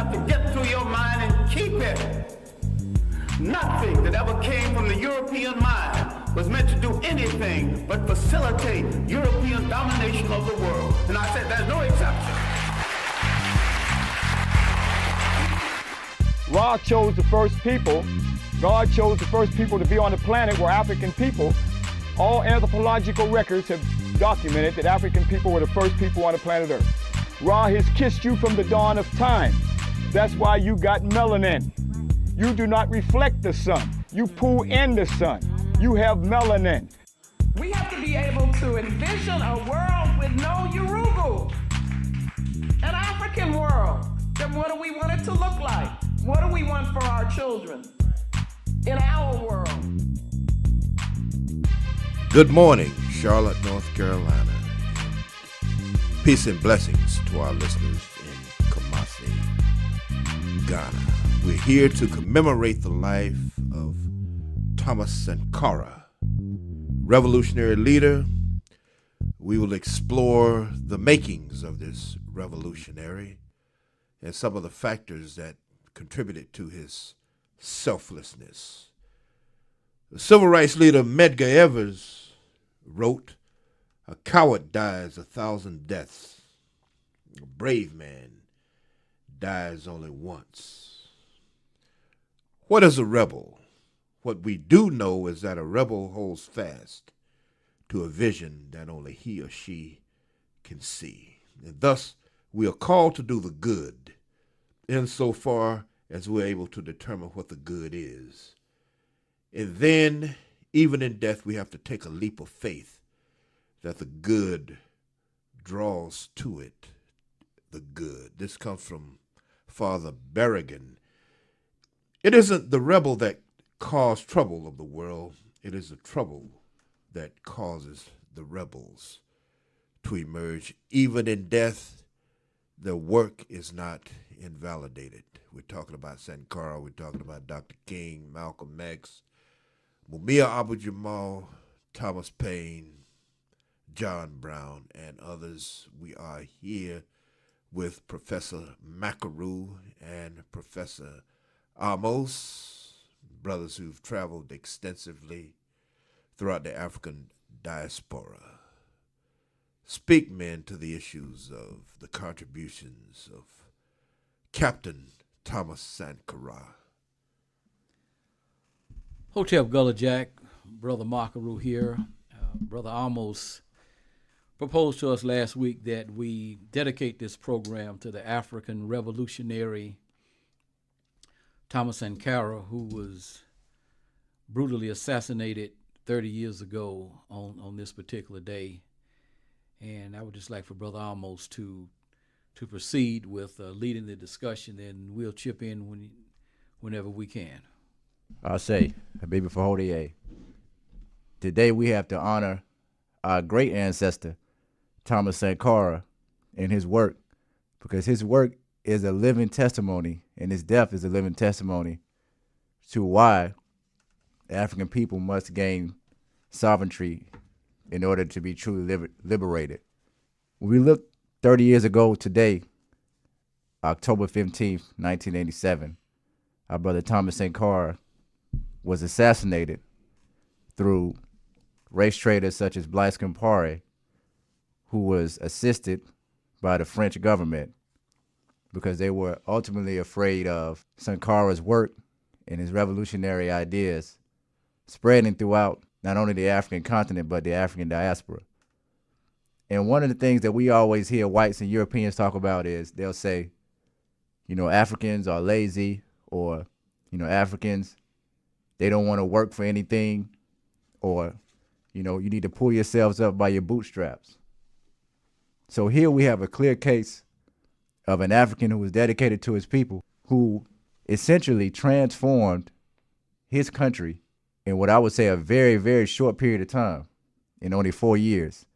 have to get through your mind and keep it. Nothing that ever came from the European mind was meant to do anything but facilitate European domination of the world. And I said there's no exception. God chose the first people. God chose the first people to be on the planet were African people. All anthropological records have documented that African people were the first people on the planet Earth. Ra has kissed you from the dawn of time. That's why you got melanin. You do not reflect the sun. You pull in the sun. You have melanin. We have to be able to envision a world with no Urugu. An African world. Then what do we want it to look like? What do we want for our children in our world? Good morning, Charlotte, North Carolina. Peace and blessings to our listeners in Kumasi, Ghana. We're here to commemorate the life of Thomas Sankara, revolutionary leader. We will explore the makings of this revolutionary and some of the factors that contributed to his selflessness. The civil rights leader Medgar Evers wrote, "A coward dies 1,000 deaths. A brave man dies only once." What is a rebel? What we do know is that a rebel holds fast to a vision that only he or she can see. And thus, we are called to do the good insofar as we're able to determine what the good is. And then, even in death, we have to take a leap of faith that the good draws to it the good. This comes from Father Berrigan. It isn't the rebel that caused trouble of the world. It is the trouble that causes the rebels to emerge. Even in death, their work is not invalidated. We're talking about Sankara. We're talking about Dr. King, Malcolm X, Mumia Abu-Jamal, Thomas Paine, John Brown, and others. We are here with Professor Makaroo and Professor Amos, brothers who've traveled extensively throughout the African diaspora. Speak, men, to the issues of the contributions of Captain Thomas Sankara. Hotep Gullah Jack, Brother Makaroo here. Brother Amos proposed to us last week that we dedicate this program to the African revolutionary Thomas Sankara, who was brutally assassinated 30 years ago on this particular day. And I would just like for Brother Amos to proceed with leading the discussion, and we'll chip in whenever we can. I'll say, Habibi Fahodie, today we have to honor our great ancestor, Thomas Sankara, and his work, because his work is a living testimony, and his death is a living testimony to why African people must gain sovereignty in order to be truly liberated. When we look 30 years ago today, October 15th, 1987, our brother Thomas Sankara was assassinated through race traders such as Blaise Compaoré, who was assisted by the French government because they were ultimately afraid of Sankara's work and his revolutionary ideas spreading throughout not only the African continent, but the African diaspora. And one of the things that we always hear whites and Europeans talk about is they'll say, Africans are lazy, or, Africans, they don't want to work for anything, or, you need to pull yourselves up by your bootstraps. So here we have a clear case of an African who was dedicated to his people, who essentially transformed his country in what I would say a very, very short period of time, in only 4 years.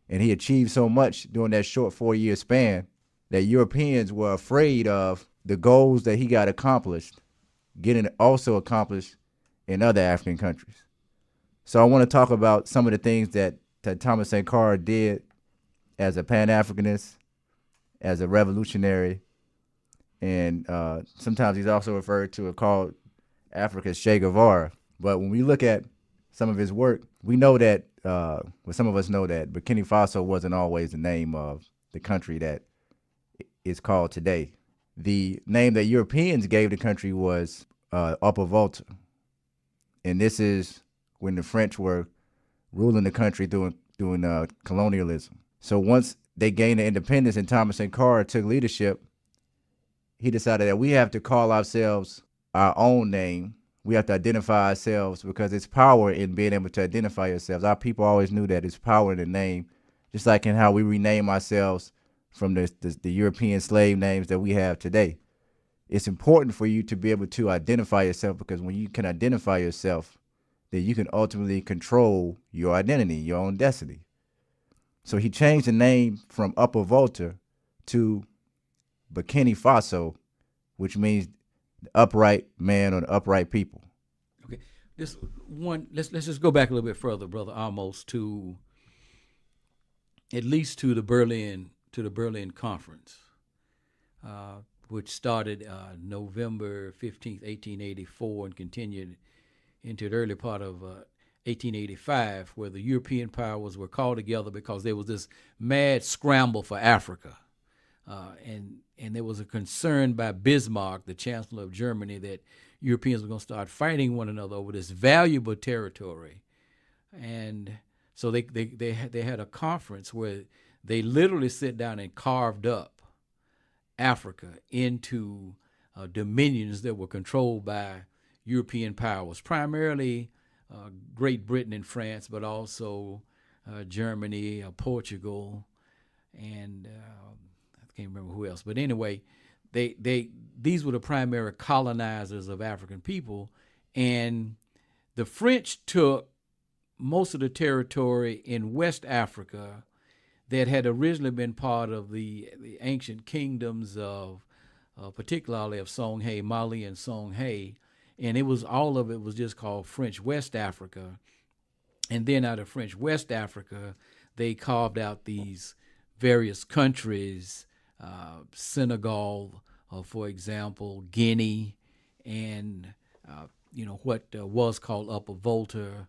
And he achieved so much during that short 4-year span that Europeans were afraid of the goals that he got accomplished, getting also accomplished in other African countries. So I want to talk about some of the things that Thomas Sankara did as a Pan-Africanist, as a revolutionary, and sometimes he's also referred to or called Africa's Che Guevara. But when we look at some of his work, we know that, well, some of us know that Burkina Faso wasn't always the name of the country that is called today. The name that Europeans gave the country was Upper Volta. And this is when the French were ruling the country doing colonialism. So once they gained the independence and Thomas Sankara took leadership, he decided that we have to call ourselves our own name. We have to identify ourselves because it's power in being able to identify yourselves. Our people always knew that it's power in the name, just like in how we rename ourselves from the European slave names that we have today. It's important for you to be able to identify yourself, because when you can identify yourself, then you can ultimately control your identity, your own destiny. So he changed the name from Upper Volta to Burkina Faso, which means the upright man or the upright people. Okay, this one. Let's just go back a little bit further, Brother Amos, to at least to the Berlin Conference, which started November 15th, 1884, and continued into the early part of 1885, where the European powers were called together because there was this mad scramble for Africa. And there was a concern by Bismarck, the Chancellor of Germany, that Europeans were going to start fighting one another over this valuable territory. And so they had a conference where they literally sit down and carved up Africa into dominions that were controlled by European powers, primarily Great Britain and France, but also Germany, Portugal, and I can't remember who else. But anyway, these were the primary colonizers of African people, and the French took most of the territory in West Africa that had originally been part of the ancient kingdoms of, particularly of Songhai, Mali and Songhai, and all of it was just called French West Africa. And then out of French West Africa, they carved out these various countries, Senegal, for example, Guinea, and what was called Upper Volta,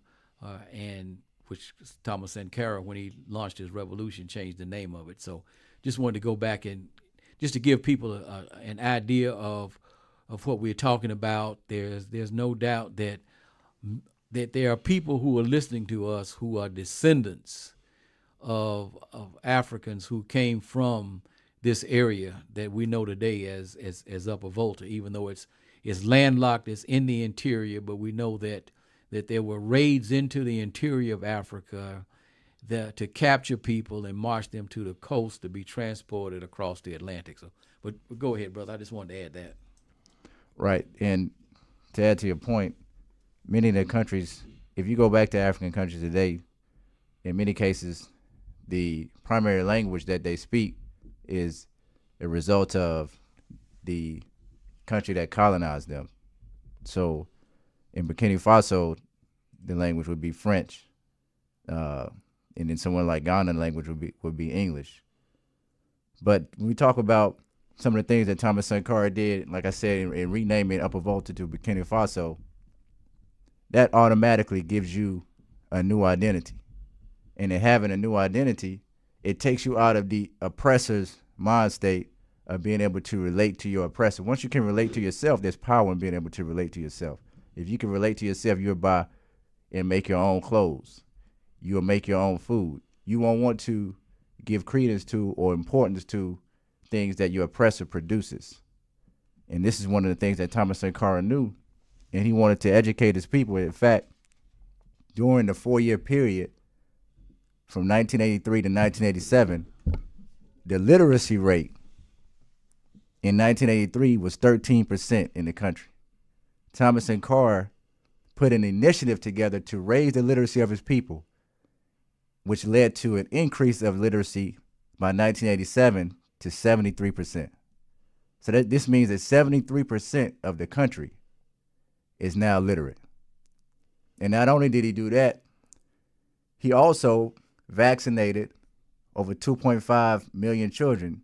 and which Thomas Sankara, when he launched his revolution, changed the name of it. So just wanted to go back and just to give people an idea of what we're talking about. There's no doubt that there are people who are listening to us who are descendants of Africans who came from this area that we know today as Upper Volta, even though it's landlocked, it's in the interior, but we know that there were raids into the interior of Africa to capture people and march them to the coast to be transported across the Atlantic. So, but go ahead, brother. I just wanted to add that. Right, and to add to your point, many of the countries, if you go back to African countries today, in many cases, the primary language that they speak is a result of the country that colonized them. So in Burkina Faso, the language would be French, and then somewhere like Ghana, the language would be English. But when we talk about some of the things that Thomas Sankara did, like I said, in renaming Upper Volta to Burkina Faso, that automatically gives you a new identity. And in having a new identity, it takes you out of the oppressor's mind state of being able to relate to your oppressor. Once you can relate to yourself, there's power in being able to relate to yourself. If you can relate to yourself, you'll buy and make your own clothes. You'll make your own food. You won't want to give credence to or importance to things that your oppressor produces. And this is one of the things that Thomas Sankara knew, and he wanted to educate his people. In fact, during the 4-year period from 1983 to 1987, the literacy rate in 1983 was 13% in the country. Thomas Sankara put an initiative together to raise the literacy of his people, which led to an increase of literacy by 1987 to 73%. So this means that 73% of the country is now literate. And not only did he do that, he also vaccinated over 2.5 million children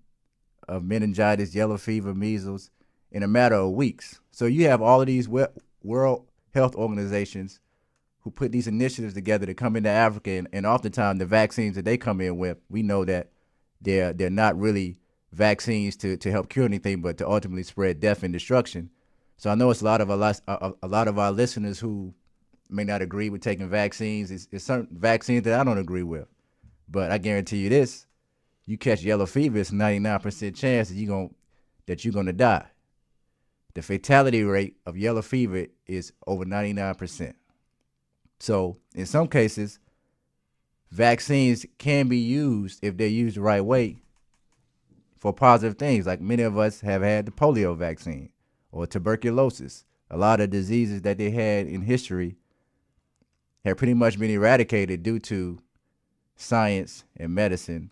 of meningitis, yellow fever, measles, in a matter of weeks. So you have all of these World Health Organizations who put these initiatives together to come into Africa, and oftentimes the vaccines that they come in with, we know that they're not really vaccines to help cure anything, but to ultimately spread death and destruction. So I know it's a lot of our listeners who may not agree with taking vaccines. It's certain vaccines that I don't agree with, but I guarantee you this: you catch yellow fever, it's 99% chance that you're gonna die. The fatality rate of yellow fever is over 99%. So in some cases, vaccines can be used, if they're used the right way, for positive things. Like many of us have had the polio vaccine or tuberculosis. A lot of diseases that they had in history have pretty much been eradicated due to science and medicine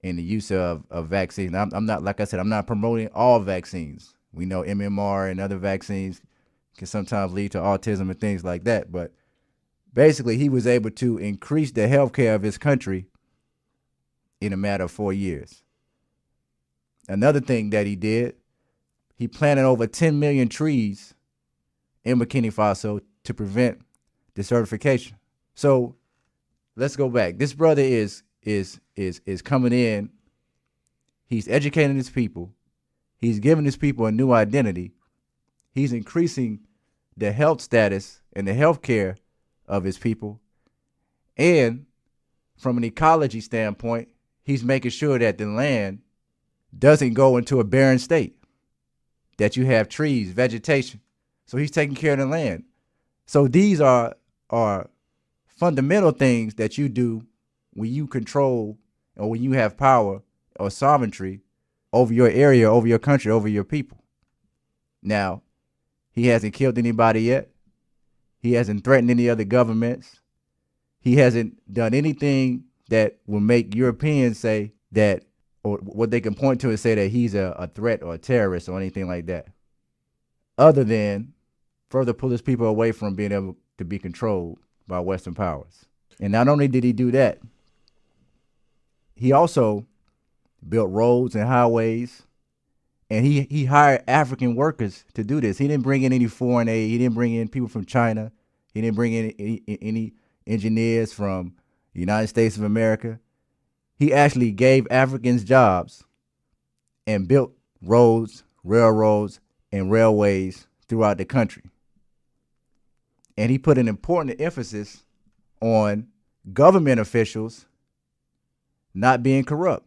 and the use of vaccines. I'm not, like I said, I'm not promoting all vaccines. We know MMR and other vaccines can sometimes lead to autism and things like that. But basically, he was able to increase the healthcare of his country in a matter of 4 years. Another thing that he did, he planted over 10 million trees in Burkina Faso to prevent desertification. So let's go back. This brother is coming in. He's educating his people. He's giving his people a new identity. He's increasing the health status and the health care of his people. And from an ecology standpoint, he's making sure that the land doesn't go into a barren state, that you have trees, vegetation. So he's taking care of the land. So these are fundamental things that you do when you control or when you have power or sovereignty over your area, over your country, over your people. Now, he hasn't killed anybody yet. He hasn't threatened any other governments. He hasn't done anything that will make Europeans say that, or what they can point to and say that he's a threat or a terrorist or anything like that, other than further pull his people away from being able to be controlled by Western powers. And not only did he do that, he also built roads and highways, and he hired African workers to do this. He didn't bring in any foreign aid. He didn't bring in people from China. He didn't bring in any engineers from the United States of America. He actually gave Africans jobs and built roads, railroads, and railways throughout the country. And he put an important emphasis on government officials not being corrupt.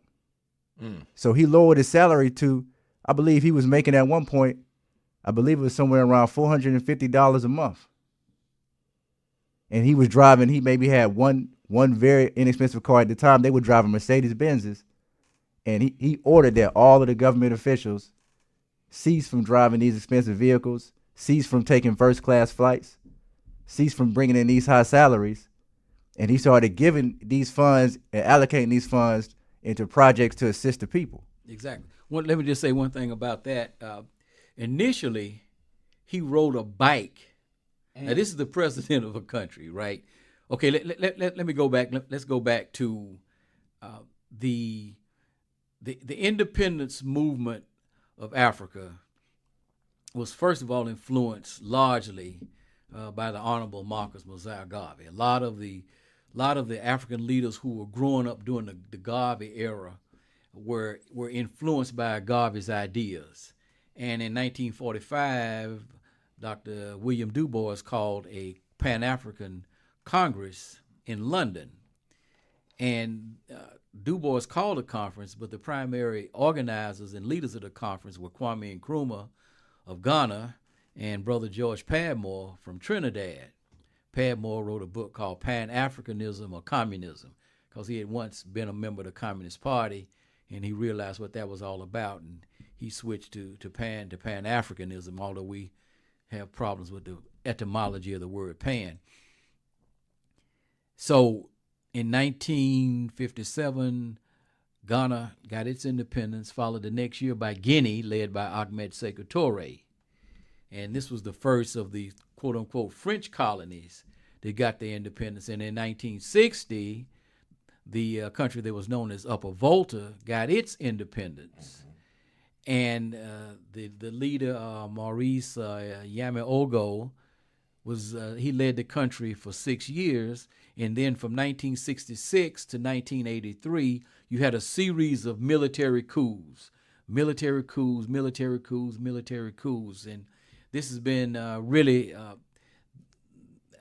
So he lowered his salary to, I believe he was making at one point, I believe it was somewhere around $450 a month. And he was driving, he maybe had one very inexpensive car at the time. They were driving Mercedes-Benzes. And he ordered that all of the government officials cease from driving these expensive vehicles, cease from taking first-class flights, cease from bringing in these high salaries. And he started giving these funds and allocating these funds into projects to assist the people. Exactly. Well, let me just say one thing about that. Initially, he rode a bike. Now, this is the president of a country, right? Okay, let me go back. Let's go back to the independence movement of Africa was, first of all, influenced largely by the Honorable Marcus Mosiah Garvey. A lot of the African leaders who were growing up during the Garvey era were influenced by Garvey's ideas. And in 1945, Dr. William Du Bois called a Pan-African Congress in London. And Du Bois called a conference, but the primary organizers and leaders of the conference were Kwame Nkrumah of Ghana and Brother George Padmore from Trinidad. Padmore wrote a book called Pan-Africanism or Communism, because he had once been a member of the Communist Party, and he realized what that was all about, and he switched to Pan-Africanism, although we have problems with the etymology of the word pan. So in 1957, Ghana got its independence, followed the next year by Guinea, led by Ahmed Sékou Touré. And this was the first of the quote-unquote French colonies that got their independence. And in 1960, the country that was known as Upper Volta got its independence. and the leader Maurice Yameogo was he led the country for 6 years, and then from 1966 to 1983, you had a series of military coups, and this has been really,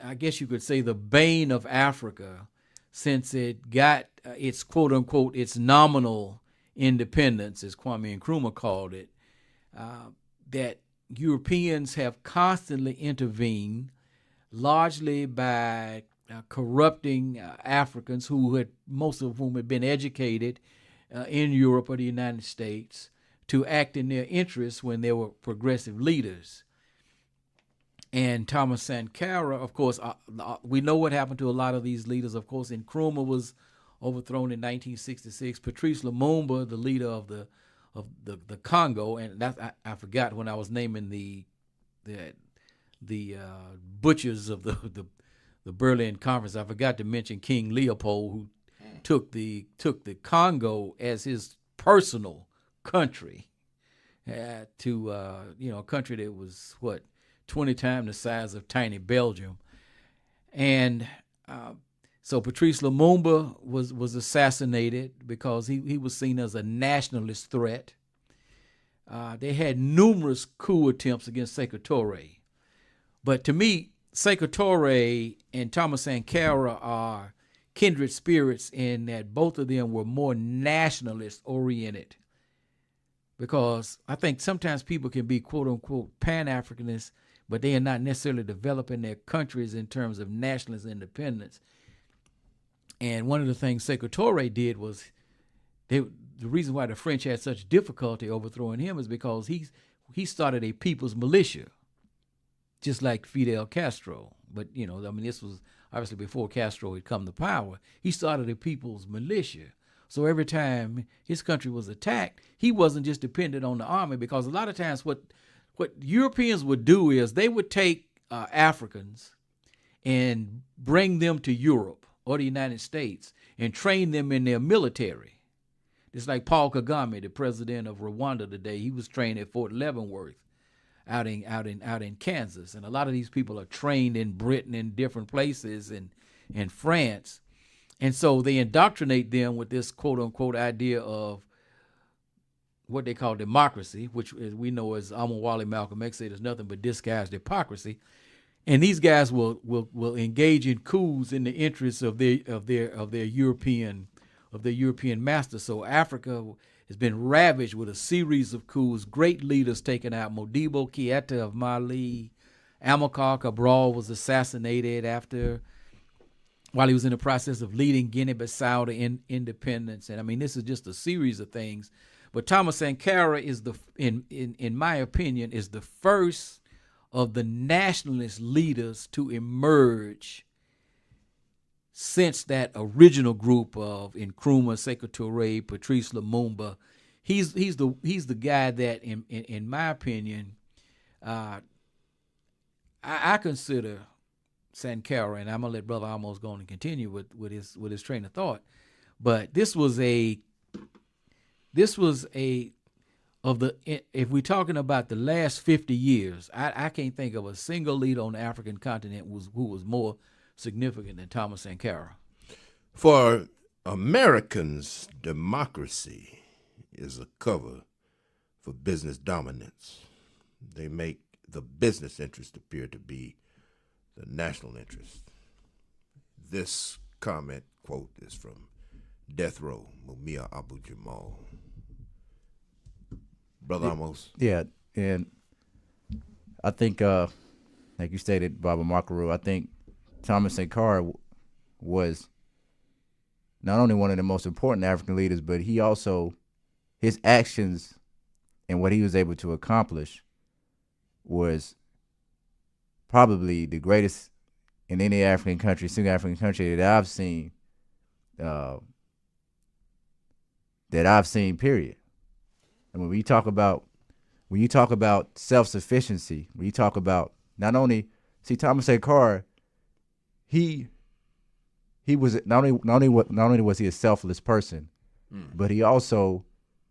I guess you could say, the bane of Africa since it got its quote unquote its nominal independence, as Kwame Nkrumah called it. That Europeans have constantly intervened, largely by corrupting Africans most of whom had been educated in Europe or the United States to act in their interests when they were progressive leaders. And Thomas Sankara, of course, we know what happened to a lot of these leaders. Of course, Nkrumah was overthrown in 1966. Patrice Lumumba, the leader of the Congo, and I forgot when I was naming the butchers of the Berlin Conference. I forgot to mention King Leopold, who took the Congo as his personal country, to a country that was 20 times the size of tiny Belgium. And so Patrice Lumumba was assassinated because he was seen as a nationalist threat. They had numerous coup attempts against Sékou Touré. But to me, Sékou Touré and Thomas Sankara are kindred spirits in that both of them were more nationalist oriented. Because I think sometimes people can be quote unquote Pan-Africanists, but they are not necessarily developing their countries in terms of nationalist independence. And one of the things Sékou Touré did was, the reason why the French had such difficulty overthrowing him is because he started a people's militia, just like Fidel Castro. But, this was obviously before Castro had come to power. He started a people's militia. So every time his country was attacked, he wasn't just dependent on the army, because a lot of times what Europeans would do is they would take Africans and bring them to Europe or the United States and train them in their military. It's like Paul Kagame, the president of Rwanda today. He was trained at Fort Leavenworth out in Kansas. And a lot of these people are trained in Britain and different places and in France. And so they indoctrinate them with this quote unquote idea of what they call democracy, which we know as Amawale Malcolm X said is nothing but disguised hypocrisy. And these guys will engage in coups in the interests of their European masters. So Africa has been ravaged with a series of coups. Great leaders taken out. Modibo Keita of Mali, Amilcar Cabral was assassinated while he was in the process of leading Guinea-Bissau to independence. And I mean, this is just a series of things. But Thomas Sankara is in my opinion, is the first of the nationalist leaders to emerge since that original group of Nkrumah, Sékou Touré, Patrice Lumumba. He's the guy that, in my opinion, I consider Sankara, and I'm gonna let Brother Amos go on and continue with his train of thought. But if we're talking about the last 50 years, I can't think of a single leader on the African continent who was more significant than Thomas Sankara. For Americans, democracy is a cover for business dominance. They make the business interest appear to be the national interest. This comment, quote, is from Death Row, Mumia Abu Jamal. Brother Amos. Yeah, and I think, like you stated, Baba Makaru, I think Thomas Sankara was not only one of the most important African leaders, but he also, his actions and what he was able to accomplish was probably the greatest in any African country, single African country that I've seen, period. And when you talk about self-sufficiency, when you talk about not only, Thomas Sankara, he was not only was he a selfless person, but he also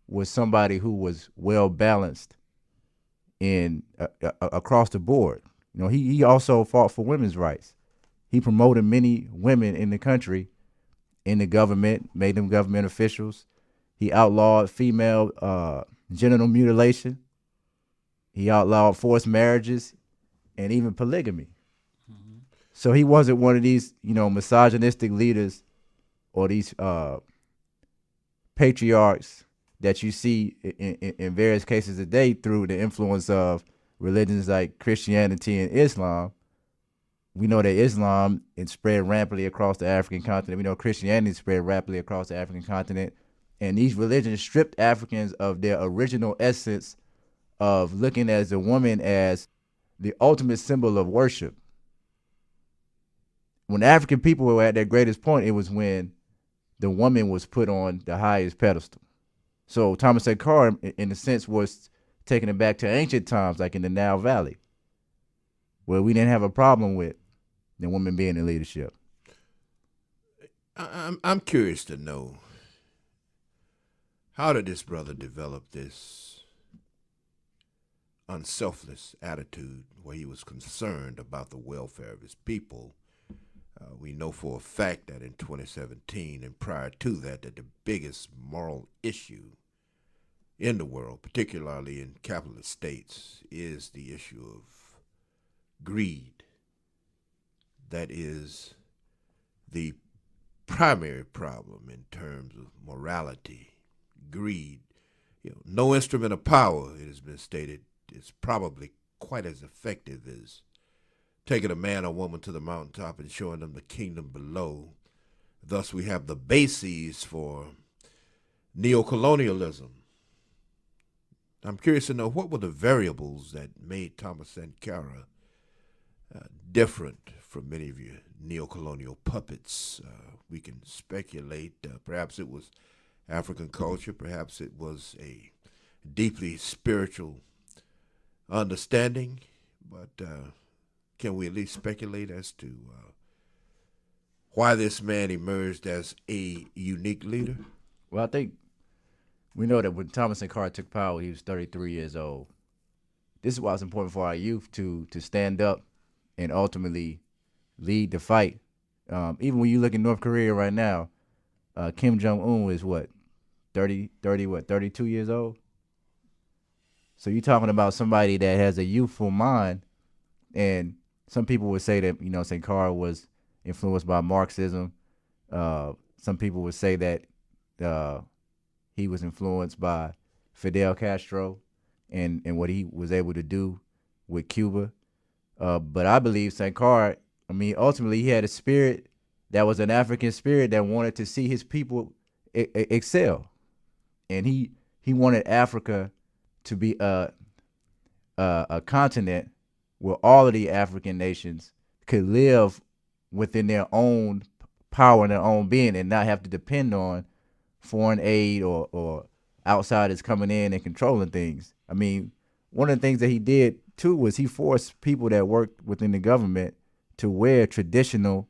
was somebody who was well balanced in across the board. You know, he also fought for women's rights. He promoted many women in the country, in the government, made them government officials. He outlawed female genital mutilation. He outlawed forced marriages and even polygamy. Mm-hmm. So he wasn't one of these, you know, misogynistic leaders or these patriarchs that you see in various cases today through the influence of religions like Christianity and Islam. We know that Islam is spread rampantly across the African continent. We know Christianity spread rapidly across the African continent. And these religions stripped Africans of their original essence of looking at the woman as the ultimate symbol of worship. When the African people were at their greatest point, it was when the woman was put on the highest pedestal. So Thomas Sankara, in a sense, was taking it back to ancient times, like in the Nile Valley, where we didn't have a problem with the women being in leadership. I'm curious to know, how did this brother develop this unselfless attitude where he was concerned about the welfare of his people? We know for a fact that in 2017 and prior to that, that the biggest moral issue in the world, particularly in capitalist states, is the issue of greed. That is the primary problem in terms of morality. Greed. You know, no instrument of power, it has been stated, is probably quite as effective as taking a man or woman to the mountaintop and showing them the kingdom below. Thus, we have the bases for neocolonialism. I'm curious to know, what were the variables that made Thomas Sankara different from many of your neocolonial puppets? We can speculate. Perhaps it was African culture. Perhaps it was a deeply spiritual understanding. But can we at least speculate as to why this man emerged as a unique leader? Well, I think we know that when Thomas Sankara took power, he was 33 years old. This is why it's important for our youth to stand up and ultimately lead the fight. Even when you look in North Korea right now, Kim Jong-un is what, 32 years old? So you're talking about somebody that has a youthful mind, and some people would say that, you know, Sankara was influenced by Marxism. Some people would say that he was influenced by Fidel Castro and what he was able to do with Cuba. But I believe Sankara, I mean, ultimately he had a spirit that was an African spirit that wanted to see his people excel. And he wanted Africa to be a continent where all of the African nations could live within their own power and their own being and not have to depend on foreign aid or outsiders coming in and controlling things. I mean, one of the things that he did too was he forced people that worked within the government to wear traditional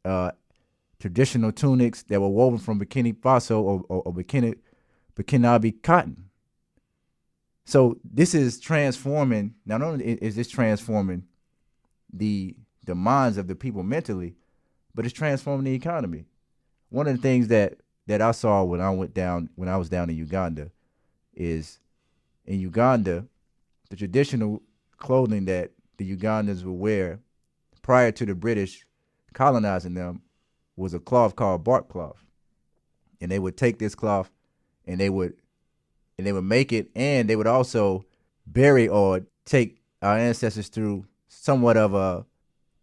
tunics that were woven from Burkina Faso or Burkinabe cotton. So this is transforming. Not only is this transforming the minds of the people mentally, but it's transforming the economy. One of the things that I saw when I was down in Uganda is, in Uganda, the traditional clothing that the Ugandans would wear prior to the British colonizing them was a cloth called bark cloth. And they would take this cloth and they would make it, and they would also bury or take our ancestors through somewhat of a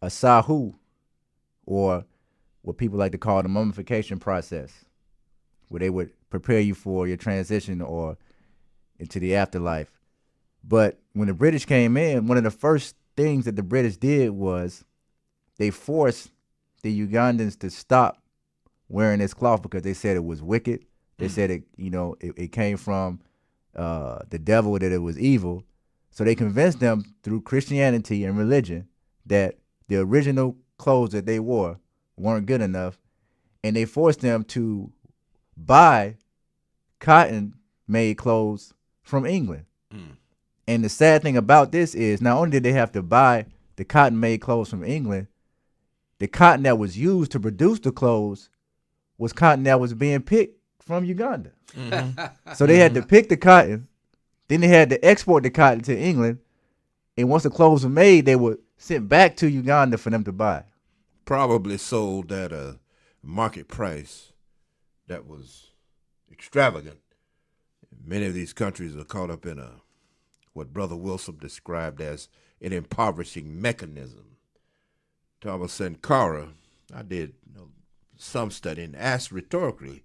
sahu, or what people like to call the mummification process, where they would prepare you for your transition or into the afterlife. But when the British came in, one of the first things that the British did was they forced the Ugandans to stop wearing this cloth because they said it was wicked. They said it came from the devil, that it was evil. So they convinced them through Christianity and religion that the original clothes that they wore weren't good enough, and they forced them to buy cotton made clothes from England. And the sad thing about this is not only did they have to buy the cotton made clothes from England, the cotton that was used to produce the clothes was cotton that was being picked from Uganda. So they had to pick the cotton, then they had to export the cotton to England, and once the clothes were made, they were sent back to Uganda for them to buy. Probably sold at a market price that was extravagant. Many of these countries are caught up in what Brother Wilson described as an impoverishing mechanism. Thomas Sankara, I did some study and asked rhetorically,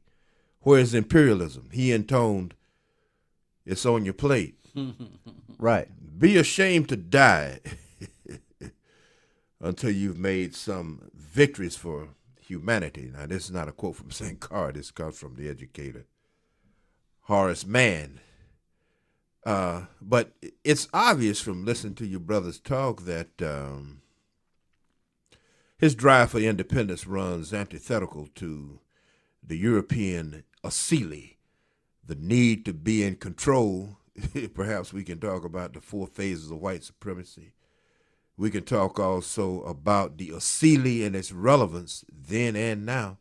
where is imperialism? He intoned, it's on your plate. Right. Be ashamed to die until you've made some victories for humanity. Now, this is not a quote from Sankara. This comes from the educator Horace Mann. But it's obvious from listening to your brother's talk that his drive for independence runs antithetical to the European asili, the need to be in control. Perhaps we can talk about the 4 phases of white supremacy. We can talk also about the asili and its relevance then and now.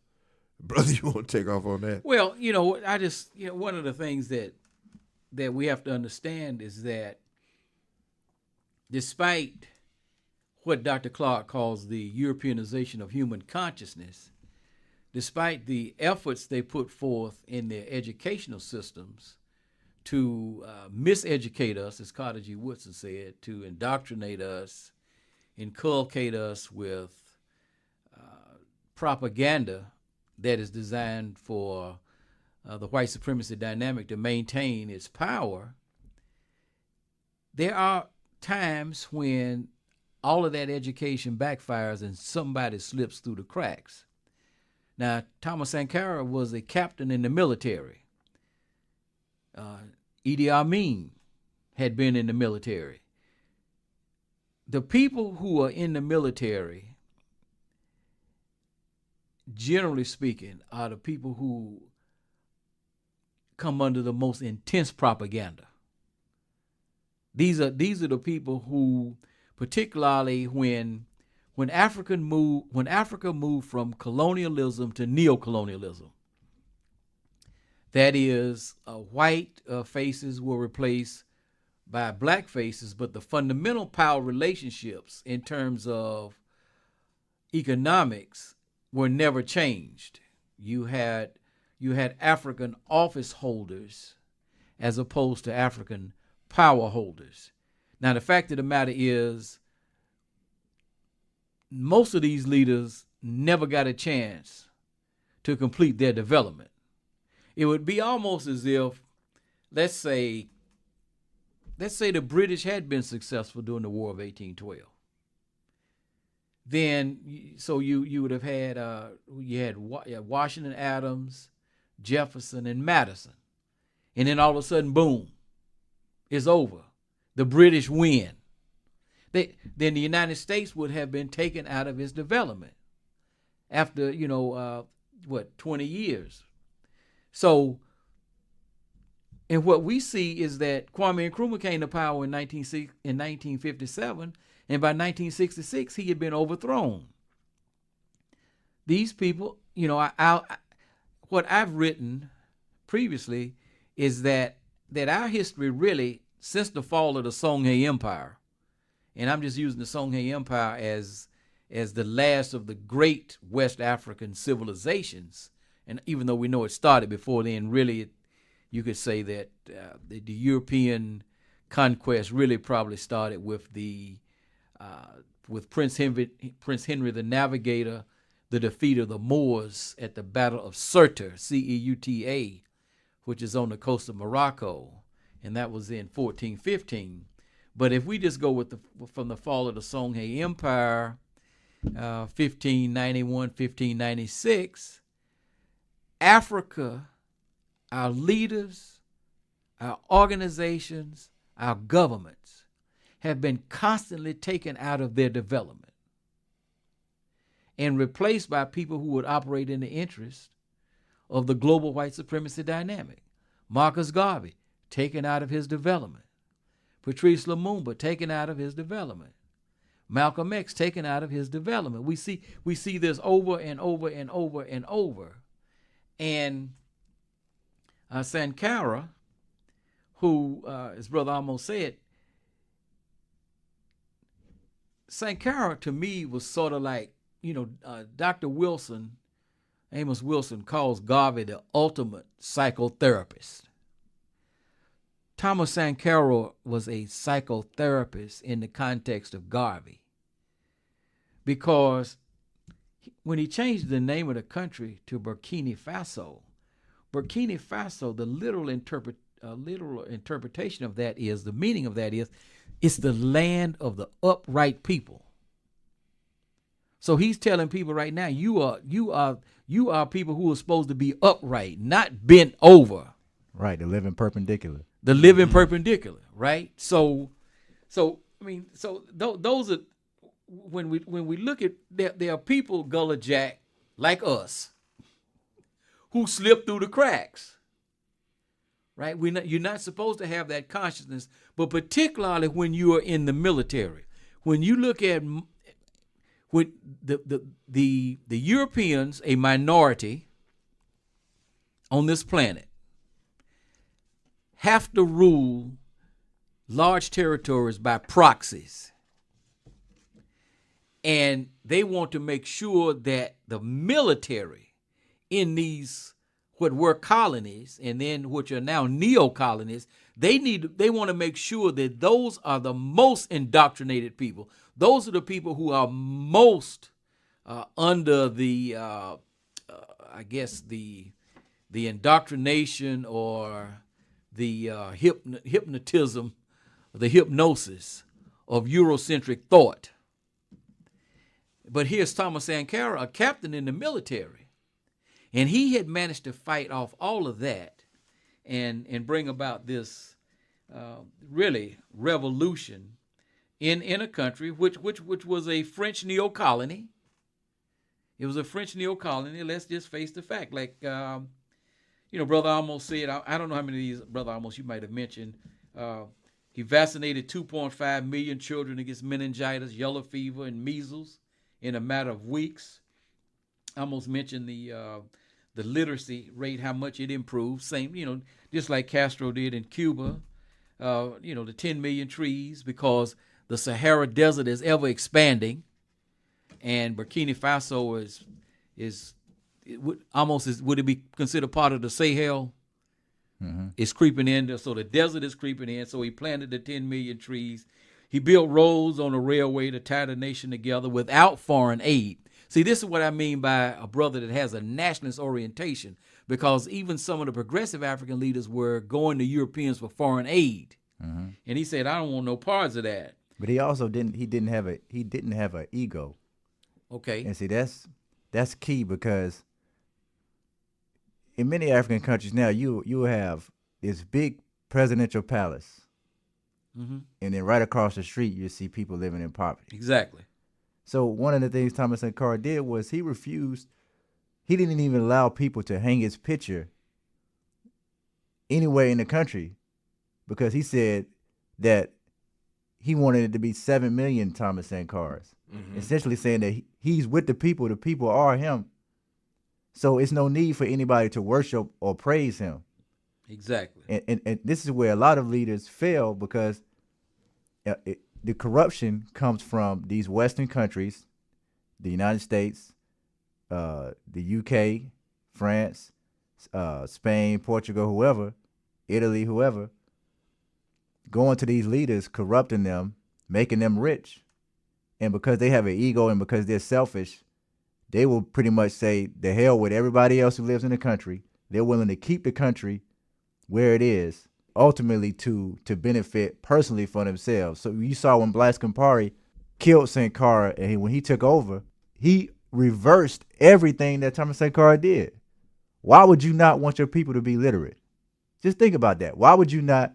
Brother, you want to take off on that? Well, one of the things that we have to understand is that despite what Dr. Clark calls the Europeanization of human consciousness, despite the efforts they put forth in their educational systems to miseducate us, as Carter G. Woodson said, to indoctrinate us, inculcate us with propaganda that is designed for the white supremacy dynamic to maintain its power, there are times when all of that education backfires and somebody slips through the cracks. Now, Thomas Sankara was a captain in the military. Idi Amin had been in the military. The people who are in the military, generally speaking, are the people who come under the most intense propaganda. These are the people who, particularly when Africa moved from colonialism to neocolonialism, that is, white faces were replaced by black faces, but the fundamental power relationships in terms of economics were never changed. You had African office holders as opposed to African power holders. Now, the fact of the matter is, most of these leaders never got a chance to complete their development. It would be almost as if, let's say the British had been successful during the War of 1812. Then, so you would have had you had Washington, Adams, Jefferson, and Madison, and then all of a sudden, boom, it's over. The British win. Then the United States would have been taken out of its development after 20 years. So, and what we see is that Kwame Nkrumah came to power in 1957, and by 1966 he had been overthrown. These people, what I've written previously is that our history really, since the fall of the Songhai Empire, and I'm just using the Songhai Empire as the last of the great West African civilizations, and even though we know it started before then, really you could say that the European conquest really probably started with Prince Henry the Navigator, the defeat of the Moors at the Battle of Ceuta, Ceuta, which is on the coast of Morocco, and that was in 1415. But if we just go from the fall of the Songhai Empire, 1591, 1596, Africa, our leaders, our organizations, our governments have been constantly taken out of their development and replaced by people who would operate in the interest of the global white supremacy dynamic. Marcus Garvey, taken out of his development. Patrice Lumumba, taken out of his development. Malcolm X, taken out of his development. We see this over and over and over and over. And Sankara, who, as Brother Amos said, Sankara to me was sort of like, Dr. Wilson, Amos Wilson, calls Garvey the ultimate psychotherapist. Thomas Sankara was a psychotherapist in the context of Garvey, because when he changed the name of the country to Burkina Faso, the literal interpretation of that is, the meaning of that is, it's the land of the upright people. So he's telling people right now, you are people who are supposed to be upright, not bent over. Right, the living perpendicular. The living perpendicular, right? So those are, when we look at, there are people, Gullah Jack, like us, who slip through the cracks, right? You're not supposed to have that consciousness, but particularly when you are in the military. When you look at with the Europeans, a minority on this planet, have to rule large territories by proxies. And they want to make sure that the military in these what were colonies and then which are now neo-colonies, they want to make sure that those are the most indoctrinated people. Those are the people who are most under the the indoctrination or the hypnotism, the hypnosis of Eurocentric thought. But here's Thomas Sankara, a captain in the military, and he had managed to fight off all of that and bring about this really revolution in a country which was a French neo-colony. It was a French neo-colony. Let's just face the fact. Like, Brother Amos said, I don't know how many of these, Brother Amos, you might have mentioned, he vaccinated 2.5 million children against meningitis, yellow fever, and measles in a matter of weeks. I almost mentioned the literacy rate, how much it improved. Same, just like Castro did in Cuba. The 10 million trees, because the Sahara Desert is ever expanding, and Burkina Faso would it be considered part of the Sahel? Mm-hmm. It's creeping in, so the desert is creeping in. So he planted the 10 million trees. He built roads on a railway to tie the nation together without foreign aid. See, this is what I mean by a brother that has a nationalist orientation, because even some of the progressive African leaders were going to Europeans for foreign aid. Mm-hmm. And he said, I don't want no parts of that. But he also didn't have an ego. Okay. And see, that's key, because in many African countries now, you have this big presidential palace. Mm-hmm. And then right across the street, you see people living in poverty. Exactly. So one of the things Thomas Sankara did was he didn't even allow people to hang his picture anywhere in the country, because he said that he wanted it to be 7 million Thomas Sankaras, essentially saying that he's with the people are him. So it's no need for anybody to worship or praise him. Exactly. And this is where a lot of leaders fail, because the corruption comes from these Western countries, the United States, the UK, France, Spain, Portugal, whoever, Italy, whoever, going to these leaders, corrupting them, making them rich. And because they have an ego and because they're selfish, they will pretty much say, the hell with everybody else who lives in the country. They're willing to keep the country where it is, ultimately to benefit personally for themselves. So you saw when Blaise Compaoré killed Sankara, and when he took over, he reversed everything that Thomas Sankara did. Why would you not want your people to be literate? Just think about that. Why would you not?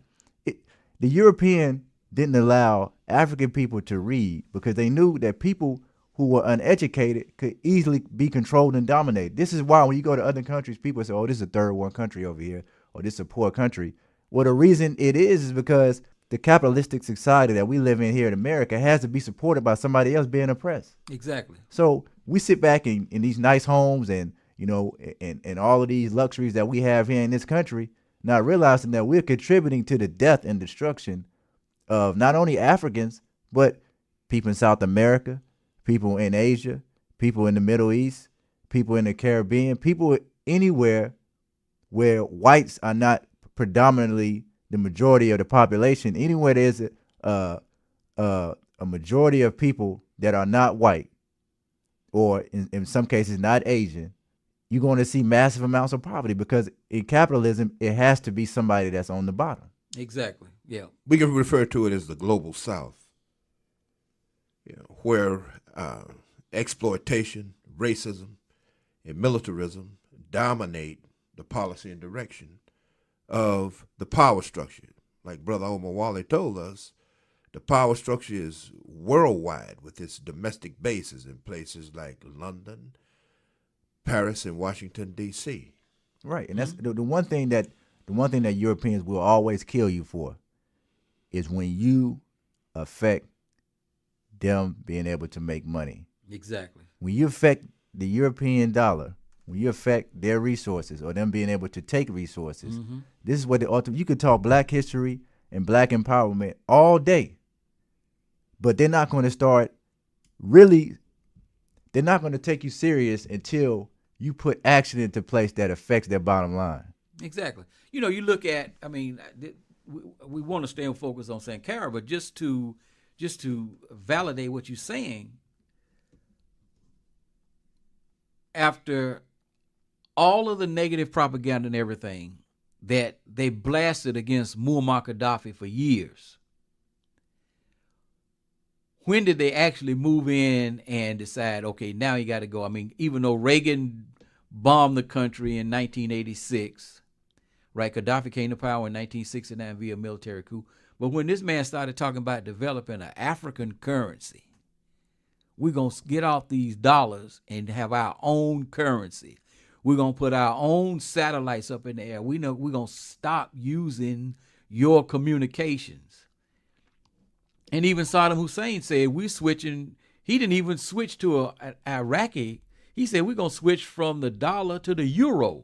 The European didn't allow African people to read because they knew that people who were uneducated could easily be controlled and dominated. This is why when you go to other countries, people say, oh, this is a third world country over here. or this is a poor country. Well, the reason it is because the capitalistic society that we live in here in America has to be supported by somebody else being oppressed. Exactly. So we sit back in these nice homes and, you know, and all of these luxuries that we have here in this country, not realizing that we're contributing to the death and destruction of not only Africans, but people in South America, people in Asia, people in the Middle East, people in the Caribbean, people anywhere where whites are not predominantly the majority of the population. Anywhere there's a majority of people that are not white, or in some cases not Asian, you're going to see massive amounts of poverty, because in capitalism, it has to be somebody that's on the bottom. Exactly. Yeah. We can refer to it as the global South, you know, where exploitation, racism, and militarism dominate the policy and direction of the power structure. Like Brother Omar Wally told us, the power structure is worldwide with its domestic bases in places like London, Paris, and Washington, D.C. Right, and that's the one thing that Europeans will always kill you for is when you affect them being able to make money. Exactly. When you affect the European dollar, when you affect their resources or them being able to take resources, this is what the ultimate. You could talk black history and black empowerment all day, but they're not going to start really. They're not going to take you serious until you put action into place that affects their bottom line. Exactly. You know, you look at. I mean, we want to stay focused on Sankara, but just to validate what you're saying, after all of the negative propaganda and everything that they blasted against Muammar Gaddafi for years, when did they actually move in and decide, okay, now you got to go? I mean, even though Reagan bombed the country in 1986, right? Gaddafi came to power in 1969 via military coup. But when this man started talking about developing an African currency, we're going to get off these dollars and have our own currency. We're going to put our own satellites up in the air. We know we're going to stop using your communications. And even Saddam Hussein said, we're switching. He didn't even switch to a Iraqi. He said, we're going to switch from the dollar to the euro.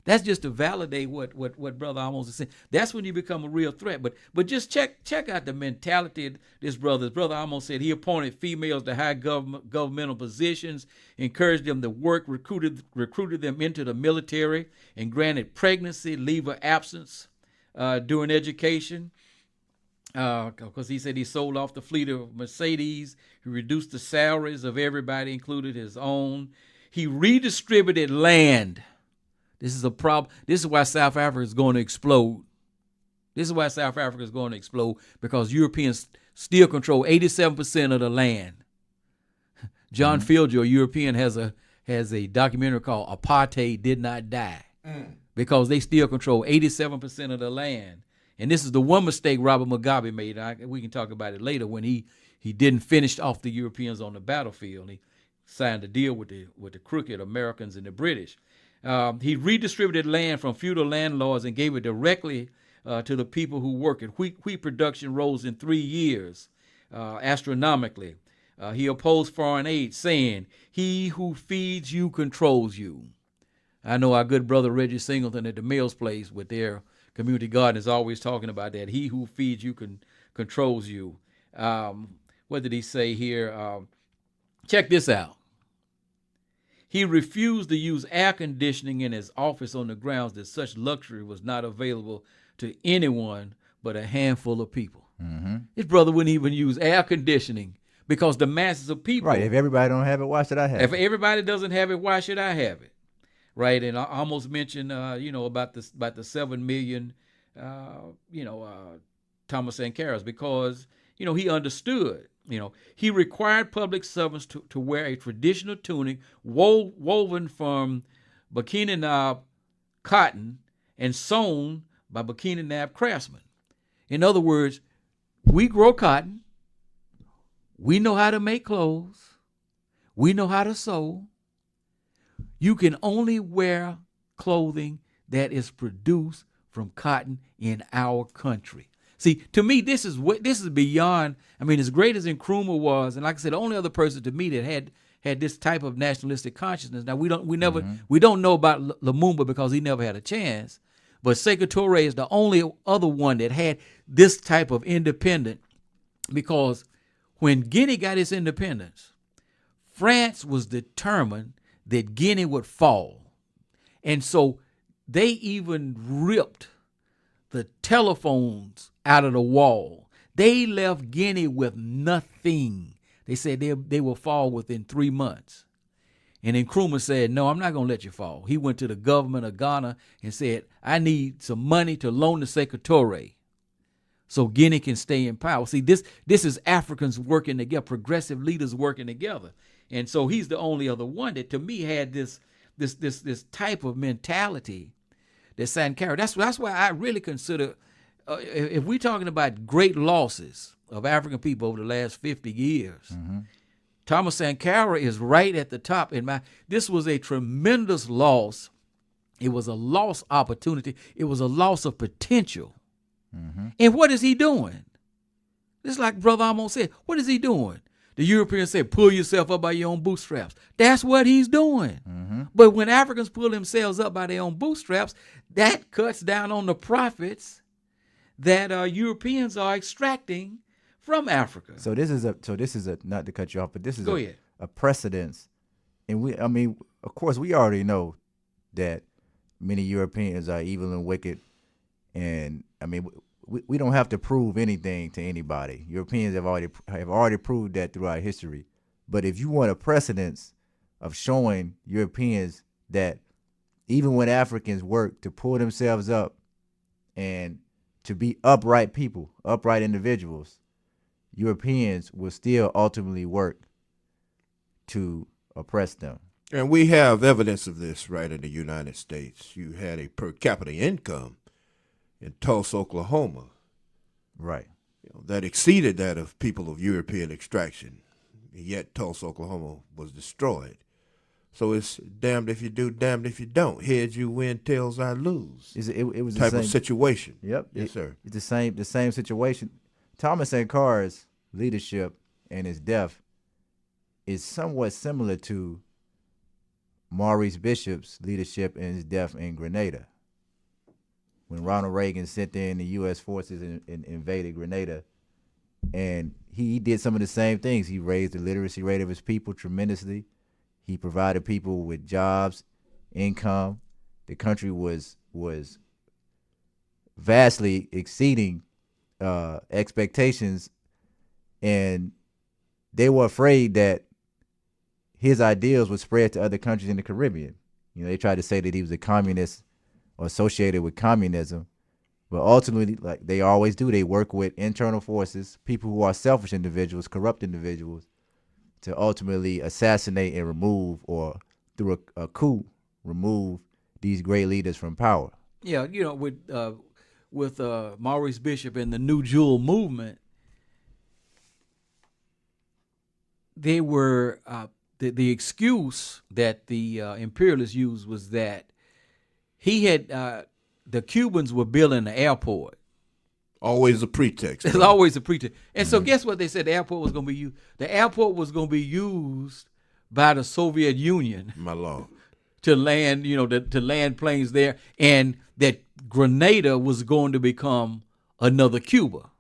That's just to validate what Brother Amos is saying. That's when you become a real threat. But just check out the mentality of this brother. His brother Amos said he appointed females to high governmental positions, encouraged them to work, recruited them into the military, and granted pregnancy, leave of absence during education. Because he said he sold off the fleet of Mercedes. He reduced the salaries of everybody, included his own. He redistributed land. This is a problem. This is why South Africa is going to explode. This is why South Africa is going to explode, because Europeans still control 87% of the land. John Fielder, a European, has a documentary called "Apartheid Did Not Die," because they still control 87% of the land. And this is the one mistake Robert Mugabe made. We can talk about it later, when he didn't finish off the Europeans on the battlefield. He signed a deal with the crooked Americans and the British. He redistributed land from feudal landlords and gave it directly to the people who work it. Wheat production rose in 3 years astronomically. He opposed foreign aid, saying, "He who feeds you controls you." I know our good brother Reggie Singleton at the Mills Place with their community garden is always talking about that. He who feeds you controls you. What did he say here? Check this out. He refused to use air conditioning in his office on the grounds that such luxury was not available to anyone but a handful of people. His brother wouldn't even use air conditioning because the masses of people. Right. If everybody don't have it, why should I have it? If everybody doesn't have it, why should I have it? Right. And I almost mentioned, about the 7 million, Thomas Sankara's, because, he understood. He required public servants to wear a traditional tunic woven from Burkina Faso cotton and sewn by Burkina Faso craftsmen. In other words, we grow cotton. We know how to make clothes. We know how to sew. You can only wear clothing that is produced from cotton in our country. See, to me, this is beyond. I mean, as great as Nkrumah was, and like I said, the only other person to me that had this type of nationalistic consciousness. Now we don't know about Lumumba because he never had a chance, but Sekou Touré is the only other one that had this type of independent. Because when Guinea got its independence, France was determined that Guinea would fall, and so they even ripped the telephones out of the wall. They left Guinea with nothing. They said they will fall within 3 months. And then Nkrumah said, no, I'm not going to let you fall. He went to the government of Ghana and said, I need some money to loan to Sekou Touré so Guinea can stay in power. See, this is Africans working together, progressive leaders working together. And so he's the only other one that to me had this type of mentality that Sankara. That's why I really consider, if we're talking about great losses of African people over the last 50 years, Thomas Sankara is right at the top. This was a tremendous loss. It was a lost opportunity. It was a loss of potential. And what is he doing? It's like Brother Amos said. What is he doing? The Europeans say, pull yourself up by your own bootstraps. That's what he's doing. But when Africans pull themselves up by their own bootstraps, that cuts down on the profits that Europeans are extracting from Africa. So this is a not to cut you off, but this is Go ahead. a precedence. And of course, we already know that many Europeans are evil and wicked. And I mean, we don't have to prove anything to anybody. Europeans have already proved that throughout history. But if you want a precedence of showing Europeans that even when Africans work to pull themselves up and to be upright people, upright individuals, Europeans will still ultimately work to oppress them. And we have evidence of this right in the United States. You had a per capita income in Tulsa, Oklahoma, right, that exceeded that of people of European extraction. And yet Tulsa, Oklahoma was destroyed. So it's damned if you do, damned if you don't. Heads you win, tails I lose. It was type the same of situation. Yep. Yes, sir. It's the same situation. Thomas Sankara's leadership and his death is somewhat similar to Maurice Bishop's leadership and his death in Grenada. When Ronald Reagan sent in the U.S. forces and invaded Grenada, and he did some of the same things. He raised the literacy rate of his people tremendously. He provided people with jobs, income. The country was vastly exceeding expectations, and they were afraid that his ideals would spread to other countries in the Caribbean. They tried to say that he was a communist or associated with communism, but ultimately, like they always do, they work with internal forces, people who are selfish individuals, corrupt individuals, to ultimately assassinate and remove, or through a coup, remove these great leaders from power. Yeah, with Maurice Bishop and the New Jewel movement, they were the excuse that the imperialists used was that he had the Cubans were building the airport. Always a pretext. There's always a pretext. And so guess what they said? The airport was going to be used. The airport was going to be used by the Soviet Union. My Lord. To land, to land planes there, and that Grenada was going to become another Cuba.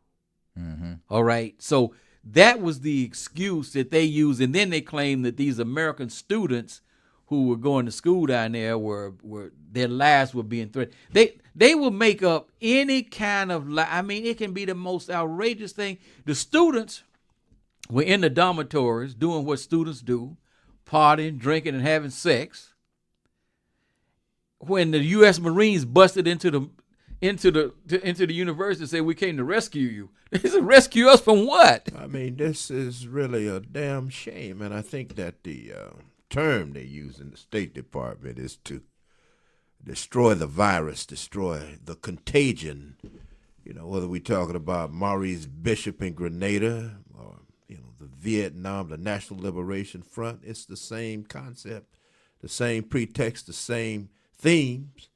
All right. So that was the excuse that they used, and then they claimed that these American students who were going to school down there were their lives were being threatened. They will make up any kind of lie. I mean, it can be the most outrageous thing. The students were in the dormitories doing what students do, partying, drinking, and having sex. When the U.S. Marines busted into the university and said, "We came to rescue you," they said, "Rescue us from what?" I mean, this is really a damn shame, and I think that the term they use in the State Department is to destroy the virus, destroy the contagion. Whether we're talking about Maurice Bishop in Grenada or the Vietnam, the National Liberation Front, it's the same concept, the same pretext, the same themes.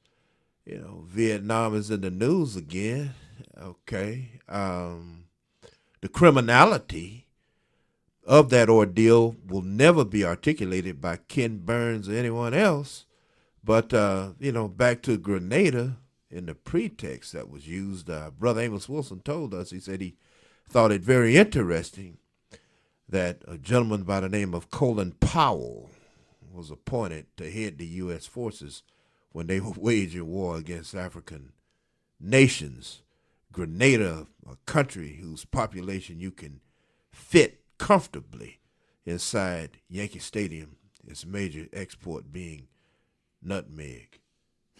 Vietnam is in the news again. Okay. The criminality of that ordeal will never be articulated by Ken Burns or anyone else. But, back to Grenada and the pretext that was used, Brother Amos Wilson told us, he said he thought it very interesting that a gentleman by the name of Colin Powell was appointed to head the U.S. forces when they were waging war against African nations. Grenada, a country whose population you can fit comfortably inside Yankee Stadium, its major export being nutmeg.